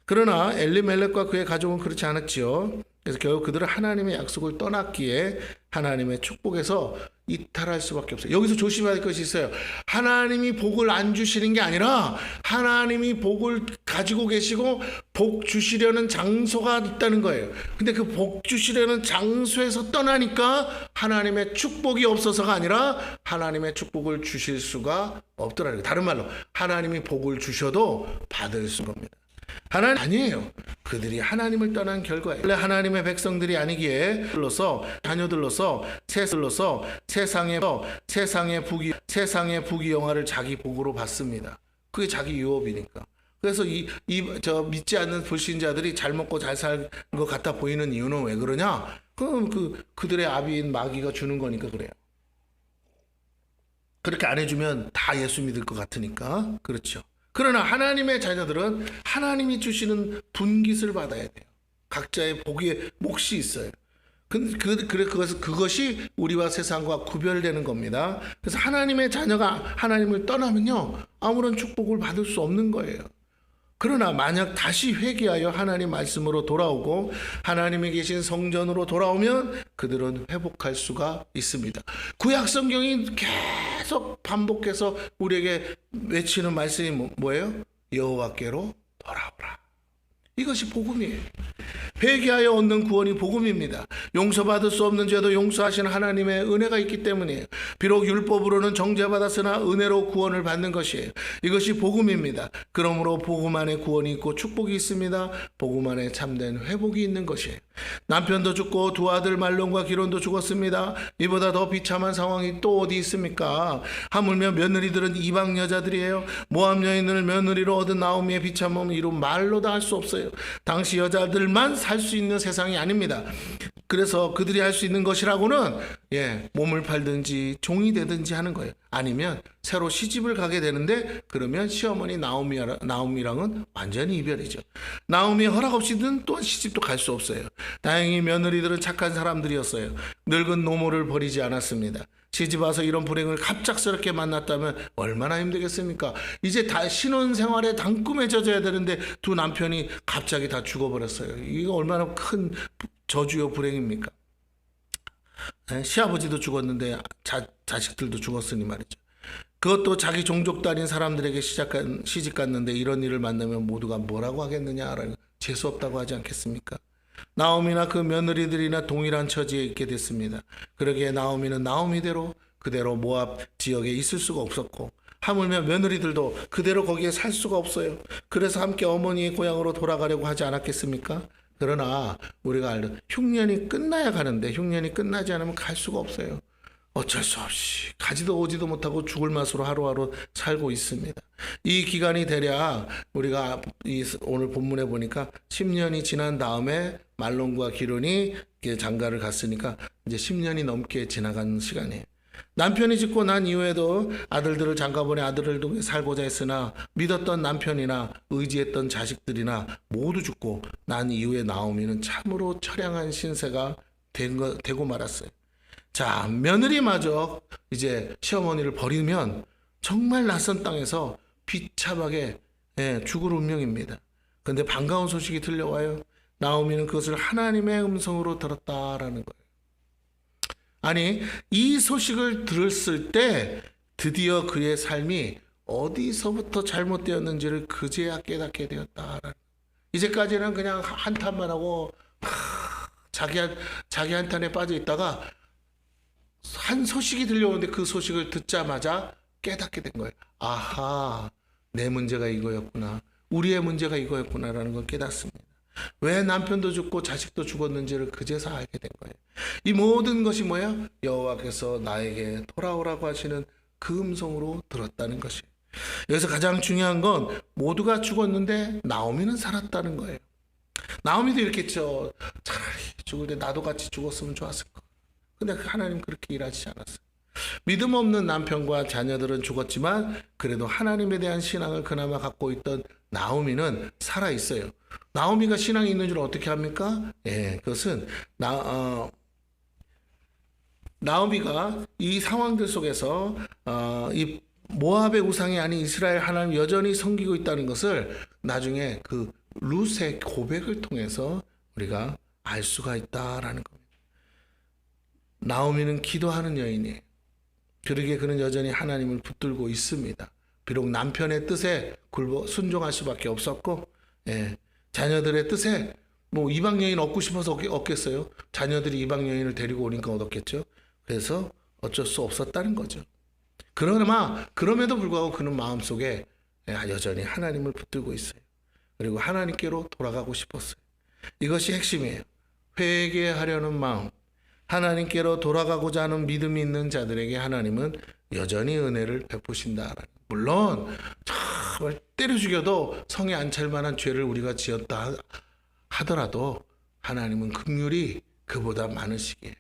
그러나 엘리멜렉과 그의 가족은 그렇지 않았지요. 그래서 결국 그들은 하나님의 약속을 떠났기에 하나님의 축복에서 이탈할 수밖에 없어요. 여기서 조심해야 할 것이 있어요. 하나님이 복을 안 주시는 게 아니라 하나님이 복을 가지고 계시고 복 주시려는 장소가 있다는 거예요. 근데 그 복 주시려는 장소에서 떠나니까 하나님의 축복이 없어서가 아니라 하나님의 축복을 주실 수가 없더라는 거예요. 다른 말로 하나님이 복을 주셔도 받을 수 겁니다. 하나님 아니에요. 그들이 하나님을 떠난 결과예요. 원래 하나님의 백성들이 아니기에 자녀들로서 세상의 부귀영화를 자기 복으로 받습니다. 그게 자기 유업이니까. 그래서 믿지 않는 불신자들이 잘 먹고 잘 살 것 같아 보이는 이유는 왜 그러냐? 그들의 아비인 마귀가 주는 거니까 그래요. 그렇게 안 해주면 다 예수 믿을 것 같으니까. 그렇죠. 그러나 하나님의 자녀들은 하나님이 주시는 분깃을 받아야 돼요. 각자의 복의 몫이 있어요. 그것이 우리와 세상과 구별되는 겁니다. 그래서 하나님의 자녀가 하나님을 떠나면요, 아무런 축복을 받을 수 없는 거예요. 그러나 만약 다시 회개하여 하나님 말씀으로 돌아오고 하나님이 계신 성전으로 돌아오면 그들은 회복할 수가 있습니다. 구약 성경이 계속 반복해서 우리에게 외치는 말씀이 뭐예요? 여호와께로 돌아오라. 이것이 복음이에요. 회개하여 얻는 구원이 복음입니다. 용서받을 수 없는 죄도 용서하시는 하나님의 은혜가 있기 때문이에요. 비록 율법으로는 정죄받았으나 은혜로 구원을 받는 것이에요. 이것이 복음입니다. 그러므로 복음 안에 구원이 있고 축복이 있습니다. 복음 안에 참된 회복이 있는 것이에요. 남편도 죽고 두 아들 말론과 기론도 죽었습니다. 이보다 더 비참한 상황이 또 어디 있습니까? 하물며 며느리들은 이방 여자들이에요. 모압 여인을 며느리로 얻은 나오미의 비참함은 이루 말로 다 할 수 없어요. 당시 여자들만 살 수 있는 세상이 아닙니다. 그래서 그들이 할 수 있는 것이라고는 몸을 팔든지 종이 되든지 하는 거예요. 아니면 새로 시집을 가게 되는데 그러면 시어머니 나오미랑은 완전히 이별이죠. 나오미의 허락 없이는 또한 시집도 갈 수 없어요. 다행히 며느리들은 착한 사람들이었어요. 늙은 노모를 버리지 않았습니다. 시집 와서 이런 불행을 갑작스럽게 만났다면 얼마나 힘들겠습니까? 이제 다 신혼생활에 단꿈에 젖어야 되는데 두 남편이 갑자기 다 죽어버렸어요. 이거 얼마나 큰 저주요 불행입니까? 시아버지도 죽었는데 자식들도 죽었으니 말이죠. 그것도 자기 종족도 아닌 사람들에게 시집 갔는데 이런 일을 만나면 모두가 뭐라고 하겠느냐라는, 재수없다고 하지 않겠습니까? 나오미나 그 며느리들이나 동일한 처지에 있게 됐습니다. 그러기에 나오미는 나오미대로 그대로 모압 지역에 있을 수가 없었고, 하물며 며느리들도 그대로 거기에 살 수가 없어요. 그래서 함께 어머니의 고향으로 돌아가려고 하지 않았겠습니까? 그러나 우리가 알던 흉년이 끝나야 가는데 흉년이 끝나지 않으면 갈 수가 없어요. 어쩔 수 없이 가지도 오지도 못하고 죽을 맛으로 하루하루 살고 있습니다. 이 기간이 대략 우리가 오늘 본문에 보니까 10년이 지난 다음에 말론과 기론이 장가를 갔으니까 이제 10년이 넘게 지나간 시간이에요. 남편이 죽고 난 이후에도 아들들을 장가보내 아들을 두고 살고자 했으나 믿었던 남편이나 의지했던 자식들이나 모두 죽고 난 이후에 나오미는 참으로 처량한 신세가 되고 말았어요. 자, 며느리마저 이제 시어머니를 버리면 정말 낯선 땅에서 비참하게 죽을 운명입니다. 그런데 반가운 소식이 들려와요. 나오미는 그것을 하나님의 음성으로 들었다라는 거예요. 아니, 이 소식을 들었을 때 드디어 그의 삶이 어디서부터 잘못되었는지를 그제야 깨닫게 되었다. 이제까지는 그냥 한탄만 하고 자기 한탄에 빠져 있다가 한 소식이 들려오는데 그 소식을 듣자마자 깨닫게 된 거예요. 아하, 내 문제가 이거였구나. 우리의 문제가 이거였구나라는 걸 깨닫습니다. 왜 남편도 죽고 자식도 죽었는지를 그제서 알게 된 거예요. 이 모든 것이 뭐야? 여호와께서 나에게 돌아오라고 하시는 그 음성으로 들었다는 것이에요. 여기서 가장 중요한 건 모두가 죽었는데 나오미는 살았다는 거예요. 나오미도 이렇게 했죠. 차라리 죽을 때 나도 같이 죽었으면 좋았을 거. 근데 하나님 그렇게 일하지 않았어요. 믿음 없는 남편과 자녀들은 죽었지만 그래도 하나님에 대한 신앙을 그나마 갖고 있던 나오미는 살아 있어요. 나오미가 신앙이 있는 줄 어떻게 합니까? 그것은 나오미가 이 상황들 속에서 이 모압의 우상이 아닌 이스라엘 하나님 여전히 섬기고 있다는 것을 나중에 그 룻의 고백을 통해서 우리가 알 수가 있다라는 겁니다. 나오미는 기도하는 여인이에요. 그러기에 그는 여전히 하나님을 붙들고 있습니다. 비록 남편의 뜻에 순종할 수밖에 없었고, 자녀들의 뜻에 뭐 이방 여인 얻고 싶어서 얻겠어요. 자녀들이 이방 여인을 데리고 오니까 얻었겠죠. 그래서 어쩔 수 없었다는 거죠. 그럼에도 불구하고 그는 마음속에 여전히 하나님을 붙들고 있어요. 그리고 하나님께로 돌아가고 싶었어요. 이것이 핵심이에요. 회개하려는 마음, 하나님께로 돌아가고자 하는 믿음이 있는 자들에게 하나님은 여전히 은혜를 베푸신다. 물론 정말 때려 죽여도 성에 안 찰 만한 죄를 우리가 지었다 하더라도 하나님은 긍휼이 그보다 많으시기에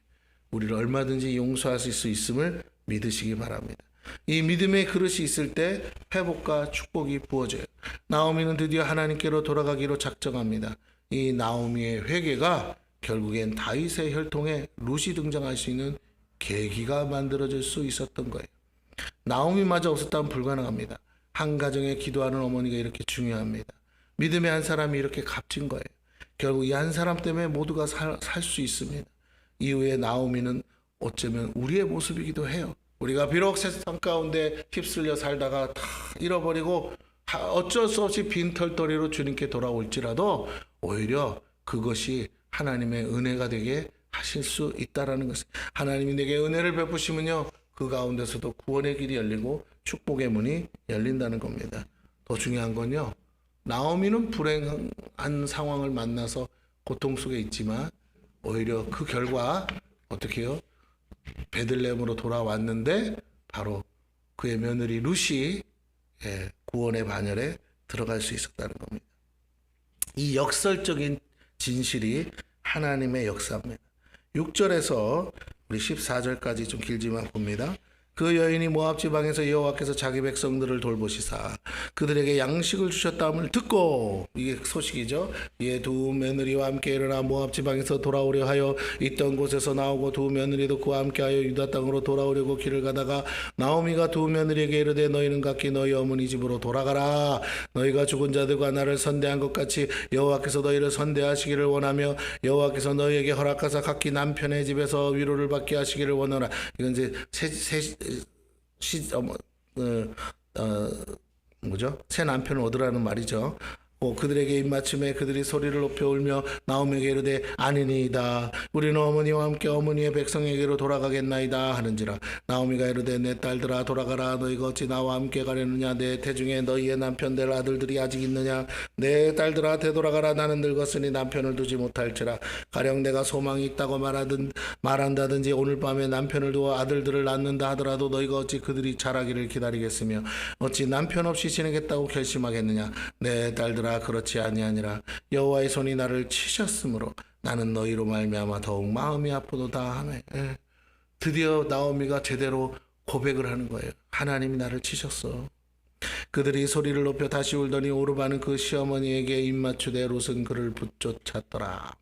우리를 얼마든지 용서하실 수 있음을 믿으시기 바랍니다. 이 믿음의 그릇이 있을 때 회복과 축복이 부어져요. 나오미는 드디어 하나님께로 돌아가기로 작정합니다. 이 나오미의 회개가 결국엔 다윗의 혈통에 룻이 등장할 수 있는 계기가 만들어질 수 있었던 거예요. 나오미마저 없었다면 불가능합니다. 한 가정에 기도하는 어머니가 이렇게 중요합니다. 믿음의 한 사람이 이렇게 값진 거예요. 결국 이 한 사람 때문에 모두가 살 수 있습니다. 이후에 나오미는 어쩌면 우리의 모습이기도 해요. 우리가 비록 세상 가운데 휩쓸려 살다가 다 잃어버리고 어쩔 수 없이 빈털터리로 주님께 돌아올지라도 오히려 그것이 하나님의 은혜가 되게 하실 수 있다라는 것을, 하나님이 내게 은혜를 베푸시면요 그 가운데서도 구원의 길이 열리고 축복의 문이 열린다는 겁니다. 더 중요한 건요, 나오미는 불행한 상황을 만나서 고통 속에 있지만 오히려 그 결과 어떻게 해요? 베들레헴으로 돌아왔는데 바로 그의 며느리 룻이 구원의 반열에 들어갈 수 있었다는 겁니다. 이 역설적인 진실이 하나님의 역사입니다. 6절에서 우리 14절까지 좀 길지만 봅니다. 그 여인이 모압 지방에서 여호와께서 자기 백성들을 돌보시사 그들에게 양식을 주셨다함을 듣고, 이게 소식이죠. 이에 두 며느리와 함께 일어나 모압 지방에서 돌아오려 하여 있던 곳에서 나오고 두 며느리도 그와 함께하여 유다 땅으로 돌아오려고 길을 가다가 나오미가 두 며느리에게 이르되 너희는 각기 너희 어머니 집으로 돌아가라. 너희가 죽은 자들과 나를 선대한 것 같이 여호와께서 너희를 선대하시기를 원하며 여호와께서 너희에게 허락하사 각기 남편의 집에서 위로를 받게 하시기를 원하라. 이건 이제 새 남편을 얻으라는 말이죠. 그들에게 입맞춤에 그들이 소리를 높여 울며 나오미에게 이르되 아니니이다. 우리는 어머니와 함께 어머니의 백성에게로 돌아가겠나이다 하는지라. 나오미가 이르되 내 딸들아 돌아가라. 너희가 어찌 나와 함께 가려느냐. 내 태중에 너희의 남편 될 아들들이 아직 있느냐. 내 딸들아 되돌아가라. 나는 늙었으니 남편을 두지 못할지라. 가령 내가 소망이 있다고 말한다든지 오늘 밤에 남편을 두어 아들들을 낳는다 하더라도 너희가 어찌 그들이 자라기를 기다리겠으며 어찌 남편 없이 지내겠다고 결심하겠느냐. 내 딸들아 그렇지 아니하니라. 여호와의 손이 나를 치셨으므로 나는 너희로 말미암아 더욱 마음이 아프도다 하며, 드디어 나오미가 제대로 고백을 하는 거예요. 하나님이 나를 치셨어. 그들이 소리를 높여 다시 울더니 오르바는 그 시어머니에게 입맞추되 룻은 그를 붙쫓았더라.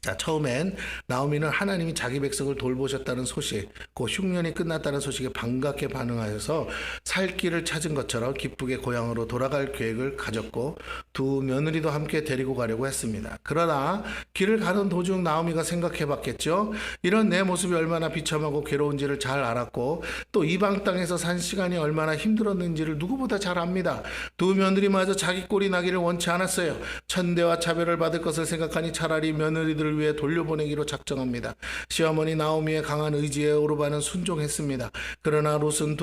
자, 처음엔 나오미는 하나님이 자기 백성을 돌보셨다는 소식, 그 흉년이 끝났다는 소식에 반갑게 반응하여서 살 길을 찾은 것처럼 기쁘게 고향으로 돌아갈 계획을 가졌고 두 며느리도 함께 데리고 가려고 했습니다. 그러나 길을 가는 도중 나오미가 생각해 봤겠죠. 이런 내 모습이 얼마나 비참하고 괴로운지를 잘 알았고 또 이방 땅에서 산 시간이 얼마나 힘들었는지를 누구보다 잘 압니다. 두 며느리마저 자기 꼴이 나기를 원치 않았어요. 천대와 차별을 받을 것을 생각하니 차라리 며느리들을 위해 돌려보내기로 작정합니다. 시어머니 나오미의 강한 의지에 오르바는 순종했습니다. 그러나 룻은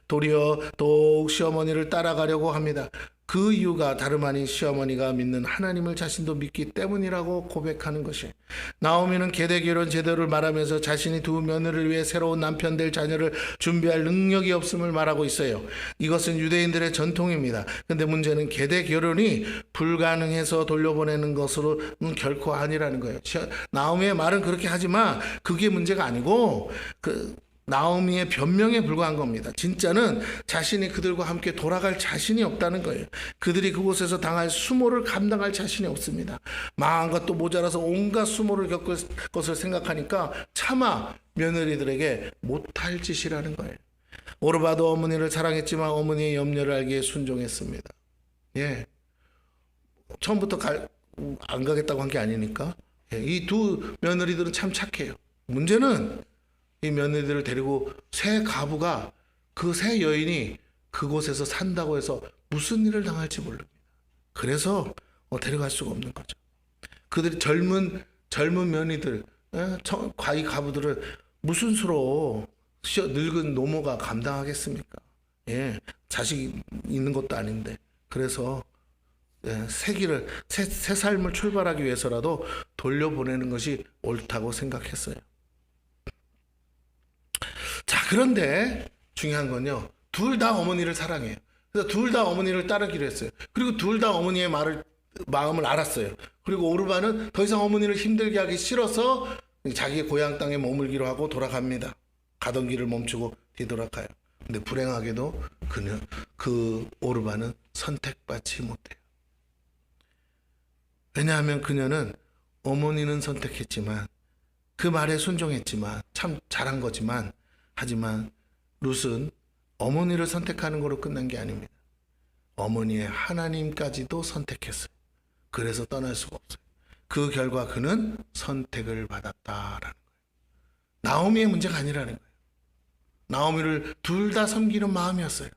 도리어 더욱 시어머니를 따라가려고 합니다. 그 이유가 다름 아닌 시어머니가 믿는 하나님을 자신도 믿기 때문이라고 고백하는 것이. 나오미는 계대 결혼 제도를 말하면서 자신이 두 며느리를 위해 새로운 남편 될 자녀를 준비할 능력이 없음을 말하고 있어요. 이것은 유대인들의 전통입니다. 근데 문제는 계대 결혼이 불가능해서 돌려보내는 것으로는 결코 아니라는 거예요. 나오미의 말은 그렇게 하지만 그게 문제가 아니고 나오미의 변명에 불과한 겁니다. 진짜는 자신이 그들과 함께 돌아갈 자신이 없다는 거예요. 그들이 그곳에서 당할 수모를 감당할 자신이 없습니다. 망한 것도 모자라서 온갖 수모를 겪을 것을 생각하니까 차마 며느리들에게 못할 짓이라는 거예요. 오르바도 어머니를 사랑했지만 어머니의 염려를 알기에 순종했습니다. 예, 처음부터 안 가겠다고 한 게 아니니까. 예, 이 두 며느리들은 참 착해요. 문제는 이 며느리들을 데리고 새 가부가, 그 새 여인이 그곳에서 산다고 해서 무슨 일을 당할지 모릅니다. 그래서 데려갈 수가 없는 거죠. 그들이 젊은 며느리들, 과이 가부들을 무슨 수로 늙은 노모가 감당하겠습니까? 예, 자식 있는 것도 아닌데. 그래서 새 삶을 출발하기 위해서라도 돌려보내는 것이 옳다고 생각했어요. 자, 그런데 중요한 건요, 둘 다 어머니를 사랑해요. 그래서 둘 다 어머니를 따르기로 했어요. 그리고 둘 다 어머니의 마음을 알았어요. 그리고 오르바는 더 이상 어머니를 힘들게 하기 싫어서 자기의 고향 땅에 머물기로 하고 돌아갑니다. 가던 길을 멈추고 뒤돌아가요. 근데 불행하게도 그 오르바는 선택받지 못해요. 왜냐하면 그녀는 어머니는 선택했지만, 그 말에 순종했지만, 참 잘한 거지만, 하지만 룻은 어머니를 선택하는 거로 끝난 게 아닙니다. 어머니의 하나님까지도 선택했어요. 그래서 떠날 수가 없어요. 그 결과 그는 선택을 받았다라는 거예요. 나오미의 문제가 아니라는 거예요. 나오미를 둘 다 섬기는 마음이었어요.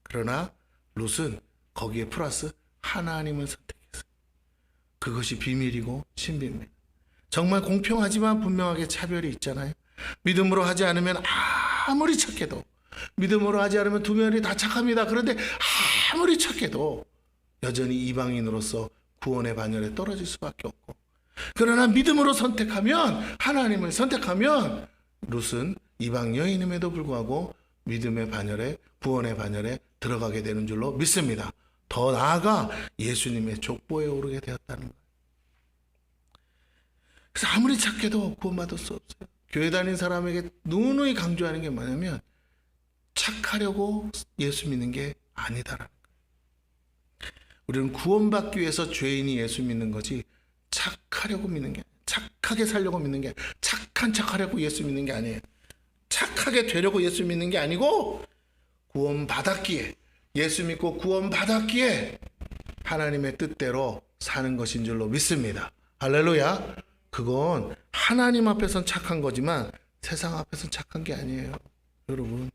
그러나 룻은 거기에 플러스 하나님을 선택했어요. 그것이 비밀이고 신비입니다. 정말 공평하지만 분명하게 차별이 있잖아요. 믿음으로 하지 않으면 아무리 착해도, 믿음으로 하지 않으면 두 며느리 다 착합니다. 그런데 아무리 착해도 여전히 이방인으로서 구원의 반열에 떨어질 수밖에 없고, 그러나 믿음으로 선택하면, 하나님을 선택하면 룻은 이방 여인임에도 불구하고 믿음의 반열에, 구원의 반열에 들어가게 되는 줄로 믿습니다. 더 나아가 예수님의 족보에 오르게 되었다는 거예요. 그래서 아무리 착해도 구원받을 수 없어요. 교회 다니는 사람에게 누누이 강조하는 게 뭐냐면, 착하려고 예수 믿는 게 아니다라는 거예요. 우리는 구원받기 위해서 죄인이 예수 믿는 거지, 착하려고 믿는 게, 착하게 살려고 믿는 게, 착한 척하려고 예수 믿는 게 아니에요. 착하게 되려고 예수 믿는 게 아니고, 구원받았기에, 예수 믿고 구원받았기에 하나님의 뜻대로 사는 것인 줄로 믿습니다. 할렐루야. 그건 하나님 앞에선 착한 거지만 세상 앞에선 착한 게 아니에요. 여러분,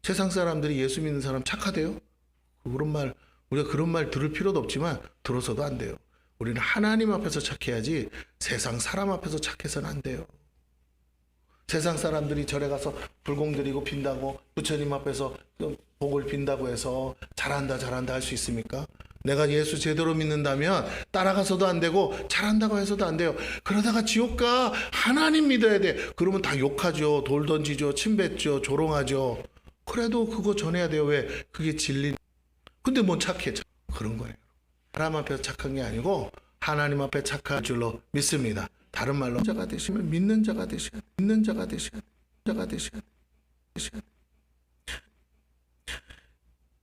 세상 사람들이 예수 믿는 사람 착하대요? 우리가 그런 말 들을 필요도 없지만 들어서도 안 돼요. 우리는 하나님 앞에서 착해야지 세상 사람 앞에서 착해서는 안 돼요. 세상 사람들이 절에 가서 불공 드리고 빈다고, 부처님 앞에서 복을 빈다고 해서 잘한다 할 수 있습니까? 내가 예수 제대로 믿는다면 따라가서도 안 되고 잘한다고 해서도 안 돼요. 그러다가 지옥 가. 하나님 믿어야 돼. 그러면 다 욕하죠. 돌 던지죠. 침 뱉죠. 조롱하죠. 그래도 그거 전해야 돼요. 왜? 그게 진리. 근데 뭔 착해. 그런 거예요. 사람 앞에서 착한 게 아니고 하나님 앞에 착한 줄로 믿습니다. 다른 말로 자가 되시면 믿는 자가 되셔야 돼. 믿는 자가 되셔야 돼. 자가 되셔야 돼.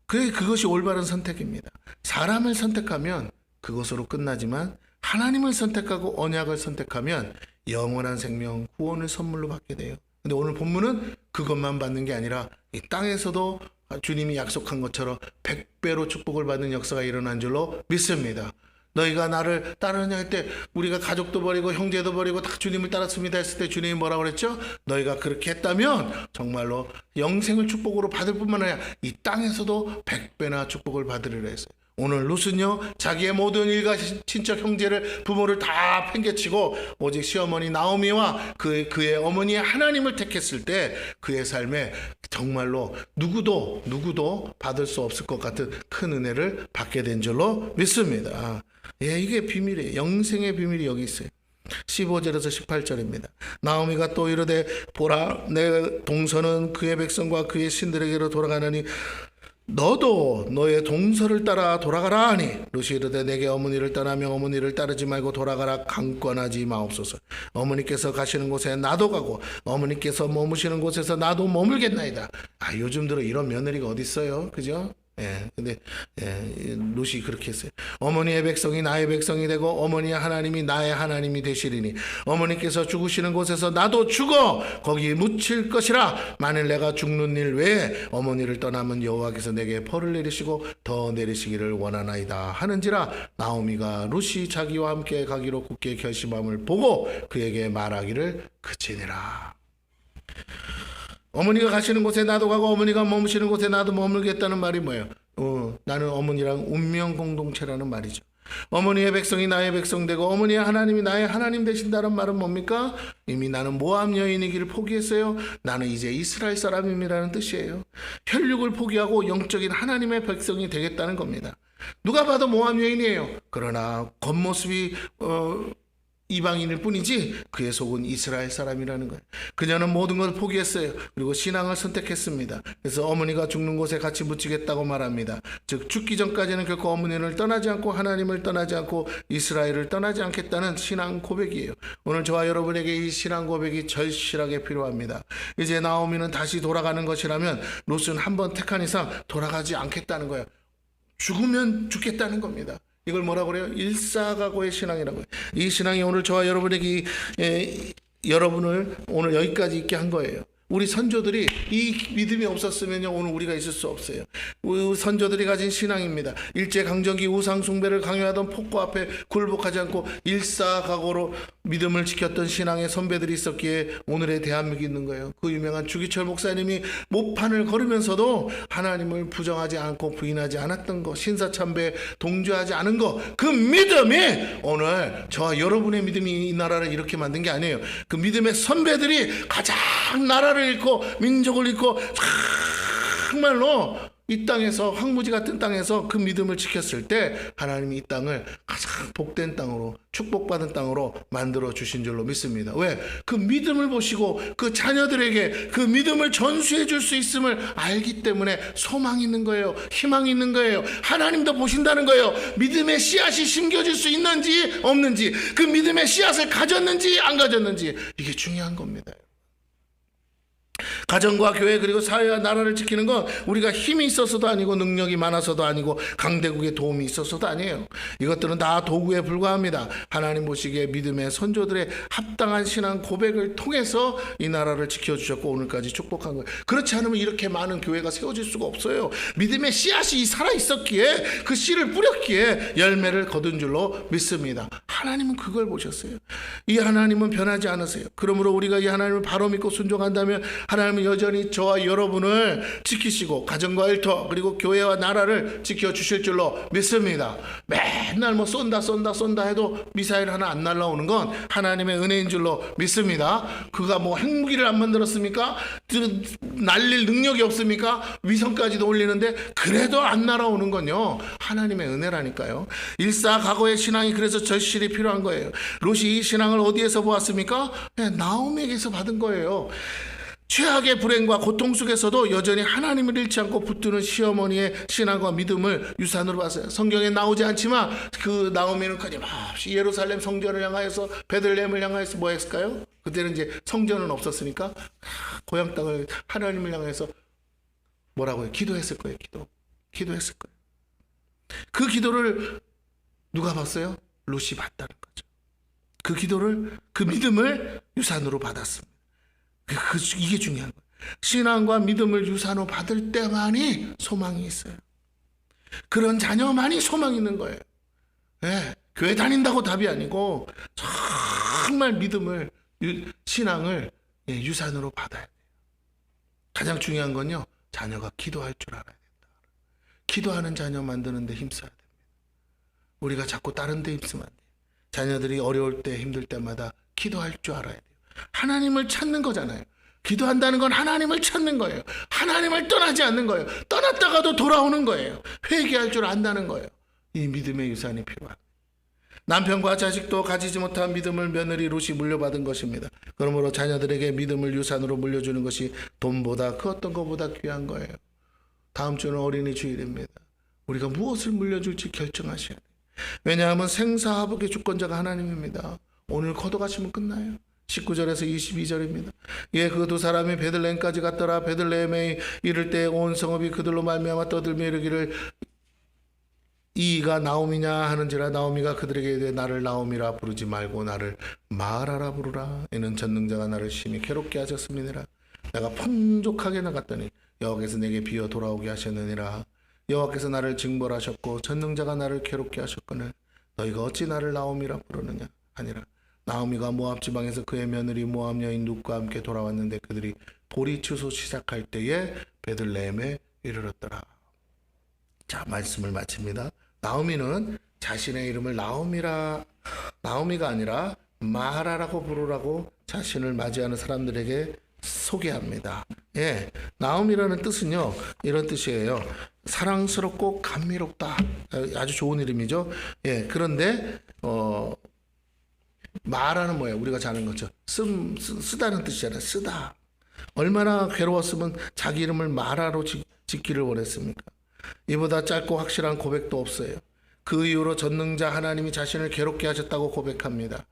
그것이 올바른 선택입니다. 사람을 선택하면 그것으로 끝나지만 하나님을 선택하고 언약을 선택하면 영원한 생명, 구원을 선물로 받게 돼요. 근데 오늘 본문은 그것만 받는 게 아니라 이 땅에서도 주님이 약속한 것처럼 100배로 축복을 받는 역사가 일어난 줄로 믿습니다. 너희가 나를 따르느냐 할 때 우리가 가족도 버리고 형제도 버리고 다 주님을 따랐습니다 했을 때 주님이 뭐라고 그랬죠? 너희가 그렇게 했다면 정말로 영생을 축복으로 받을 뿐만 아니라 이 땅에서도 100배나 축복을 받으리라 했어요. 오늘 룻은요 자기의 모든 일가 친척 형제를 부모를 다 팽개치고 오직 시어머니 나오미와 그의 어머니의 하나님을 택했을 때 그의 삶에 정말로 누구도 받을 수 없을 것 같은 큰 은혜를 받게 된 줄로 믿습니다. 예, 이게 비밀이에요. 영생의 비밀이 여기 있어요. 15절에서 18절입니다. 나오미가 또 이르되 보라 내 동서는 그의 백성과 그의 신들에게로 돌아가느니 너도 너의 동서를 따라 돌아가라 하니 룻이 이르되 내게 어머니를 떠나며 어머니를 따르지 말고 돌아가라 강권하지 마옵소서. 어머니께서 가시는 곳에 나도 가고 어머니께서 머무시는 곳에서 나도 머물겠나이다. 요즘 들어 이런 며느리가 어디 있어요, 그죠? 근데 룻이 그렇게 했어요. 어머니의 백성이 나의 백성이 되고 어머니의 하나님이 나의 하나님이 되시리니 어머니께서 죽으시는 곳에서 나도 죽어 거기 묻힐 것이라. 만일 내가 죽는 일 외에 어머니를 떠나면 여호와께서 내게 벌을 내리시고 더 내리시기를 원하나이다 하는지라. 나오미가 룻이 자기와 함께 가기로 굳게 결심함을 보고 그에게 말하기를 그치니라. 어머니가 가시는 곳에 나도 가고 어머니가 머무시는 곳에 나도 머물겠다는 말이 뭐예요? 나는 어머니랑 운명 공동체라는 말이죠. 어머니의 백성이 나의 백성 되고 어머니의 하나님이 나의 하나님 되신다는 말은 뭡니까? 이미 나는 모압 여인이기를 포기했어요. 나는 이제 이스라엘 사람임이라는 뜻이에요. 혈육을 포기하고 영적인 하나님의 백성이 되겠다는 겁니다. 누가 봐도 모압 여인이에요. 그러나 겉모습이 이방인일 뿐이지 그의 속은 이스라엘 사람이라는 거예요. 그녀는 모든 걸 포기했어요. 그리고 신앙을 선택했습니다. 그래서 어머니가 죽는 곳에 같이 묻히겠다고 말합니다. 즉 죽기 전까지는 결코 어머니를 떠나지 않고 하나님을 떠나지 않고 이스라엘을 떠나지 않겠다는 신앙 고백이에요. 오늘 저와 여러분에게 이 신앙 고백이 절실하게 필요합니다. 이제 나오미는 다시 돌아가는 것이라면 룻은 한번 택한 이상 돌아가지 않겠다는 거예요. 죽으면 죽겠다는 겁니다. 이걸 뭐라고 그래요? 일사각오의 신앙이라고 해요. 이 신앙이 오늘 저와 여러분에게 여러분을 오늘 여기까지 있게 한 거예요. 우리 선조들이 이 믿음이 없었으면 오늘 우리가 있을 수 없어요. 우리 선조들이 가진 신앙입니다. 일제강점기 우상 숭배를 강요하던 폭거 앞에 굴복하지 않고 일사각오로 믿음을 지켰던 신앙의 선배들이 있었기에 오늘의 대한민국이 있는 거예요. 그 유명한 주기철 목사님이 모판을 걸으면서도 하나님을 부정하지 않고 부인하지 않았던 거, 신사참배에 동조하지 않은 거, 그 믿음이 오늘 저와 여러분의 믿음이 이 나라를 이렇게 만든 게 아니에요. 그 믿음의 선배들이 가장 나라를 잃고 민족을 잃고 정말로 이 땅에서 황무지 같은 땅에서 그 믿음을 지켰을 때 하나님이 이 땅을 가장 복된 땅으로 축복받은 땅으로 만들어 주신 줄로 믿습니다. 왜? 그 믿음을 보시고 그 자녀들에게 그 믿음을 전수해 줄 수 있음을 알기 때문에 소망이 있는 거예요. 희망이 있는 거예요. 하나님도 보신다는 거예요. 믿음의 씨앗이 심겨질 수 있는지 없는지, 그 믿음의 씨앗을 가졌는지 안 가졌는지, 이게 중요한 겁니다. 가정과 교회 그리고 사회와 나라를 지키는 건 우리가 힘이 있어서도 아니고 능력이 많아서도 아니고 강대국의 도움이 있어서도 아니에요. 이것들은 다 도구에 불과합니다. 하나님 보시기에 믿음의 선조들의 합당한 신앙 고백을 통해서 이 나라를 지켜주셨고 오늘까지 축복한 거예요. 그렇지 않으면 이렇게 많은 교회가 세워질 수가 없어요. 믿음의 씨앗이 살아있었기에 그 씨를 뿌렸기에 열매를 거둔 줄로 믿습니다. 하나님은 그걸 보셨어요. 이 하나님은 변하지 않으세요. 그러므로 우리가 이 하나님을 바로 믿고 순종한다면 하나님은 여전히 저와 여러분을 지키시고 가정과 일터 그리고 교회와 나라를 지켜주실 줄로 믿습니다. 맨날 뭐 쏜다 해도 미사일 하나 안 날라오는 건 하나님의 은혜인 줄로 믿습니다. 그가 뭐 핵무기를 안 만들었습니까? 날릴 능력이 없습니까? 위성까지도 올리는데 그래도 안 날아오는 건요 하나님의 은혜라니까요. 일사각오의 신앙이 그래서 절실히 필요한 거예요. 룻이 이 신앙을 어디에서 보았습니까? 나오미에게서 받은 거예요. 최악의 불행과 고통 속에서도 여전히 하나님을 잃지 않고 붙드는 시어머니의 신앙과 믿음을 유산으로 봤어요. 성경에 나오지 않지만 그 나오미는 끊임없이 예루살렘 성전을 향하여서 베들레헴을 향하여서 뭐 했을까요? 그때는 이제 성전은 없었으니까 고향 땅을 하나님을 향해서 뭐라고요? 기도했을 거예요. 기도했을 거예요. 그 기도를 누가 봤어요? 룻이 봤다는 거죠. 그 기도를, 그 믿음을 유산으로 받았습니다. 이게 중요한 거예요. 신앙과 믿음을 유산으로 받을 때만이 소망이 있어요. 그런 자녀만이 소망이 있는 거예요. 교회 다닌다고 답이 아니고 정말 믿음을, 신앙을 유산으로 받아야 돼요. 가장 중요한 건요, 자녀가 기도할 줄 알아야 된다. 기도하는 자녀 만드는 데 힘써야 됩니다. 우리가 자꾸 다른 데 입으면 안 돼요. 자녀들이 어려울 때 힘들 때마다 기도할 줄 알아야 돼요. 하나님을 찾는 거잖아요. 기도한다는 건 하나님을 찾는 거예요. 하나님을 떠나지 않는 거예요. 떠났다가도 돌아오는 거예요. 회개할 줄 안다는 거예요. 이 믿음의 유산이 필요합니다. 남편과 자식도 가지지 못한 믿음을 며느리 롯이 물려받은 것입니다. 그러므로 자녀들에게 믿음을 유산으로 물려주는 것이 돈보다 그 어떤 것보다 귀한 거예요. 다음 주는 어린이 주일입니다. 우리가 무엇을 물려줄지 결정하셔야 돼요. 왜냐하면 생사화복의 주권자가 하나님입니다. 오늘 거둬가시면 끝나요. 19절에서 22절입니다. 예, 그 두 사람이 베들레헴까지 갔더라. 베들레헴에 이를 때 온 성읍이 그들로 말미암아 떠들며 이르기를 이가 나오미냐 하는지라. 나오미가 그들에게 이르되 나를 나오미라 부르지 말고 나를 마라라 부르라. 이는 전능자가 나를 심히 괴롭게 하셨음이니라. 내가 풍족하게 나갔더니 여호와께서 내게 비어 돌아오게 하셨느니라. 여호와께서 나를 징벌하셨고 전능자가 나를 괴롭게 하셨거늘 너희가 어찌 나를 나오미라 부르느냐 하니라. 나오미가 모압 지방에서 그의 며느리 모압 여인 룻과 함께 돌아왔는데 그들이 보리 추수 시작할 때에 베들레헴에 이르렀더라. 자, 말씀을 마칩니다. 나오미는 자신의 이름을 나오미가 아니라 마라라고 부르라고 자신을 맞이하는 사람들에게 소개합니다. 예, 나오미라는 뜻은요, 이런 뜻이에요. 사랑스럽고 감미롭다. 아주 좋은 이름이죠. 예, 그런데 마라는 뭐예요? 우리가 잘 아는 거죠. 쓰다는 뜻이잖아요. 쓰다. 얼마나 괴로웠으면 자기 이름을 마라로 짓기를 원했습니까? 이보다 짧고 확실한 고백도 없어요. 그 이후로 전능자 하나님이 자신을 괴롭게 하셨다고 고백합니다.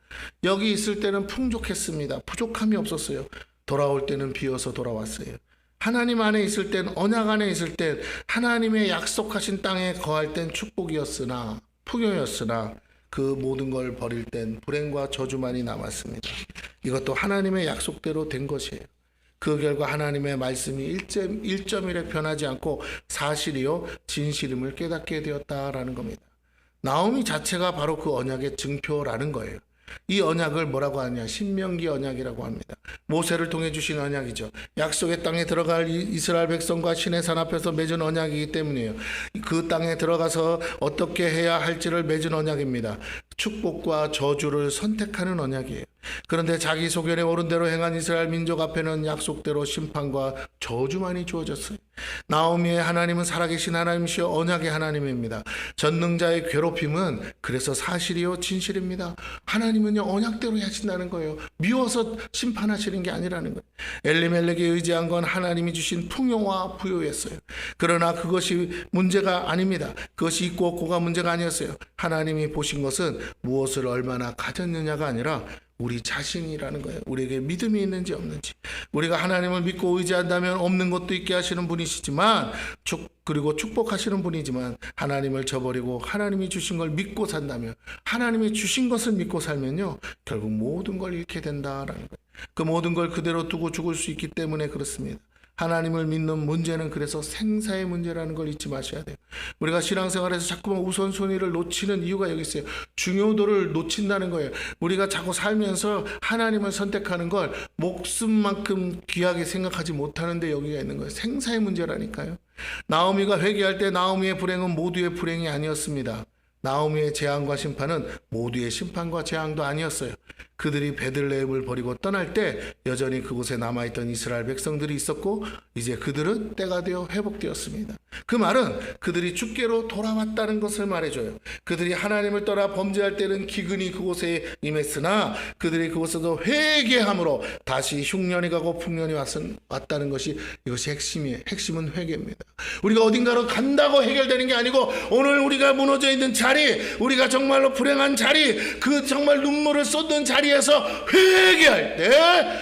여기 있을 때는 풍족했습니다. 부족함이 없었어요. 돌아올 때는 비어서 돌아왔어요. 하나님 안에 있을 땐, 언약 안에 있을 땐, 하나님의 약속하신 땅에 거할 땐 축복이었으나, 풍요였으나 그 모든 걸 버릴 땐 불행과 저주만이 남았습니다. 이것도 하나님의 약속대로 된 것이에요. 그 결과 하나님의 말씀이 1.1에 변하지 않고 사실이요 진실임을 깨닫게 되었다라는 겁니다. 나오미 자체가 바로 그 언약의 증표라는 거예요. 이 언약을 뭐라고 하냐? 신명기 언약이라고 합니다. 모세를 통해 주신 언약이죠. 약속의 땅에 들어갈 이스라엘 백성과 신의 산 앞에서 맺은 언약이기 때문이에요. 그 땅에 들어가서 어떻게 해야 할지를 맺은 언약입니다. 축복과 저주를 선택하는 언약이에요. 그런데 자기 소견에 오른 대로 행한 이스라엘 민족 앞에는 약속대로 심판과 저주만이 주어졌어요. 나오미의 하나님은 살아계신 하나님이시여 언약의 하나님입니다. 전능자의 괴롭힘은 그래서 사실이요 진실입니다. 하나님은요 언약대로 하신다는 거예요. 미워서 심판하시는 게 아니라는 거예요. 엘리멜렉에 의지한 건 하나님이 주신 풍요와 부요였어요. 그러나 그것이 문제가 아닙니다. 그것이 있고 없고가 문제가 아니었어요. 하나님이 보신 것은 무엇을 얼마나 가졌느냐가 아니라 우리 자신이라는 거예요. 우리에게 믿음이 있는지 없는지. 우리가 하나님을 믿고 의지한다면 없는 것도 있게 하시는 분이시지만 그리고 축복하시는 분이지만 하나님을 저버리고 하나님이 주신 걸 믿고 산다면, 하나님이 주신 것을 믿고 살면요 결국 모든 걸 잃게 된다라는 거예요. 그 모든 걸 그대로 두고 죽을 수 있기 때문에 그렇습니다. 하나님을 믿는 문제는 그래서 생사의 문제라는 걸 잊지 마셔야 돼요. 우리가 신앙생활에서 자꾸만 우선순위를 놓치는 이유가 여기 있어요. 중요도를 놓친다는 거예요. 우리가 자꾸 살면서 하나님을 선택하는 걸 목숨만큼 귀하게 생각하지 못하는데 여기가 있는 거예요. 생사의 문제라니까요. 나오미가 회개할 때 나오미의 불행은 모두의 불행이 아니었습니다. 나오미의 재앙과 심판은 모두의 심판과 재앙도 아니었어요. 그들이 베들레헴을 버리고 떠날 때 여전히 그곳에 남아있던 이스라엘 백성들이 있었고 이제 그들은 때가 되어 회복되었습니다. 그 말은 그들이 주께로 돌아왔다는 것을 말해줘요. 그들이 하나님을 떠나 범죄할 때는 기근이 그곳에 임했으나 그들이 그곳에서 회개함으로 다시 흉년이 가고 풍년이 왔다는 것이 이것이 핵심이에요. 핵심은 회개입니다. 우리가 어딘가로 간다고 해결되는 게 아니고 오늘 우리가 무너져 있는 자리, 우리가 정말로 불행한 자리, 그 정말 눈물을 쏟는 자리에서 회개할 때,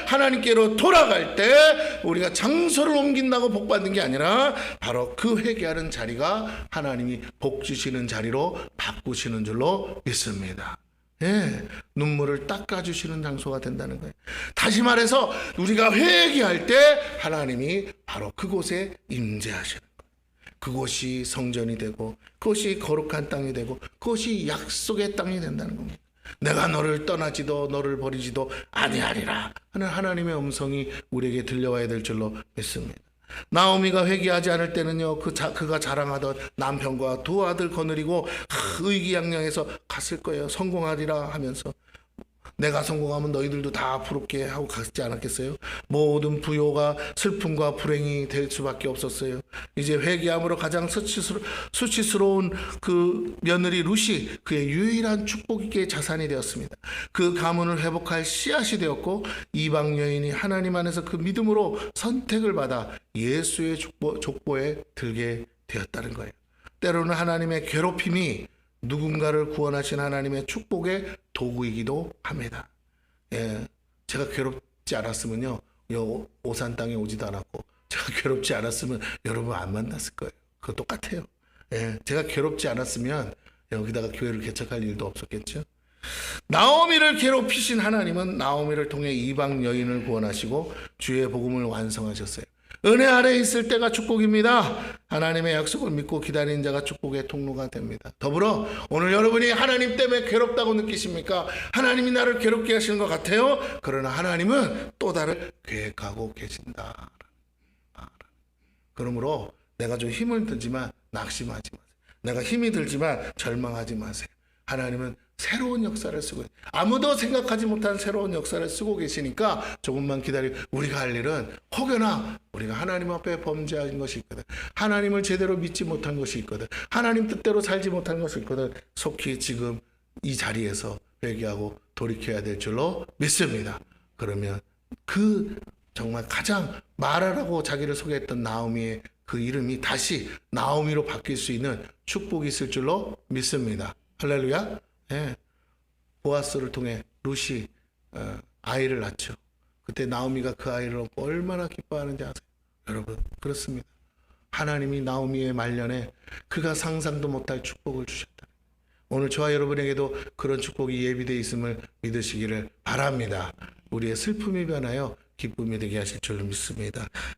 하나님께로 돌아갈 때 우리가 장소를 옮긴다고 복 받는 게 아니라 바로 그 회개하는 자리가 하나님이 복 주시는 자리로 바꾸시는 줄로 믿습니다. 예, 눈물을 닦아주시는 장소가 된다는 거예요. 다시 말해서 우리가 회개할 때 하나님이 바로 그곳에 임재하시는 거예요. 그곳이 성전이 되고 그것이 거룩한 땅이 되고 그것이 약속의 땅이 된다는 겁니다. 내가 너를 떠나지도 너를 버리지도 아니하리라 하는 하나님의 음성이 우리에게 들려와야 될 줄로 믿습니다. 나오미가 회개하지 않을 때는요, 그가 자랑하던 남편과 두 아들 거느리고 의기양양해서 갔을 거예요. 성공하리라 하면서. 내가 성공하면 너희들도 다 부럽게 하고 갔지 않았겠어요? 모든 부요가 슬픔과 불행이 될 수밖에 없었어요. 이제 회개함으로 가장 수치스러운 그 며느리 룻이 그의 유일한 축복의 자산이 되었습니다. 그 가문을 회복할 씨앗이 되었고, 이방 여인이 하나님 안에서 그 믿음으로 선택을 받아 예수의 족보에 들게 되었다는 거예요. 때로는 하나님의 괴롭힘이 누군가를 구원하신 하나님의 축복의 도구이기도 합니다. 예, 제가 괴롭지 않았으면요, 오산 땅에 오지도 않았고, 제가 괴롭지 않았으면 여러분 안 만났을 거예요. 그거 똑같아요. 예, 제가 괴롭지 않았으면 여기다가 교회를 개척할 일도 없었겠죠. 나오미를 괴롭히신 하나님은 나오미를 통해 이방 여인을 구원하시고 주의 복음을 완성하셨어요. 은혜 아래 있을 때가 축복입니다. 하나님의 약속을 믿고 기다리는 자가 축복의 통로가 됩니다. 더불어 오늘 여러분이 하나님 때문에 괴롭다고 느끼십니까? 하나님이 나를 괴롭게 하시는 것 같아요. 그러나 하나님은 또 다른 계획하고 계신다. 그러므로 내가 좀 힘을 들지만 낙심하지 마세요. 내가 힘이 들지만 절망하지 마세요. 하나님은 새로운 역사를 쓰고, 아무도 생각하지 못한 새로운 역사를 쓰고 계시니까 조금만 기다리고, 우리가 할 일은 혹여나 우리가 하나님 앞에 범죄한 것이 있거든, 하나님을 제대로 믿지 못한 것이 있거든, 하나님 뜻대로 살지 못한 것이 있거든, 속히 지금 이 자리에서 회개하고 돌이켜야 될 줄로 믿습니다. 그러면 그 정말 가장 마라라고 자기를 소개했던 나오미의 그 이름이 다시 나오미로 바뀔 수 있는 축복이 있을 줄로 믿습니다. 할렐루야. 예. 보아스를 통해 룻이 아이를 낳죠. 그때 나오미가 그 아이를 얻고 얼마나 기뻐하는지 아세요? 여러분, 그렇습니다. 하나님이 나오미의 말년에 그가 상상도 못할 축복을 주셨다. 오늘 저와 여러분에게도 그런 축복이 예비되어 있음을 믿으시기를 바랍니다. 우리의 슬픔이 변하여 기쁨이 되게 하실 줄로 믿습니다.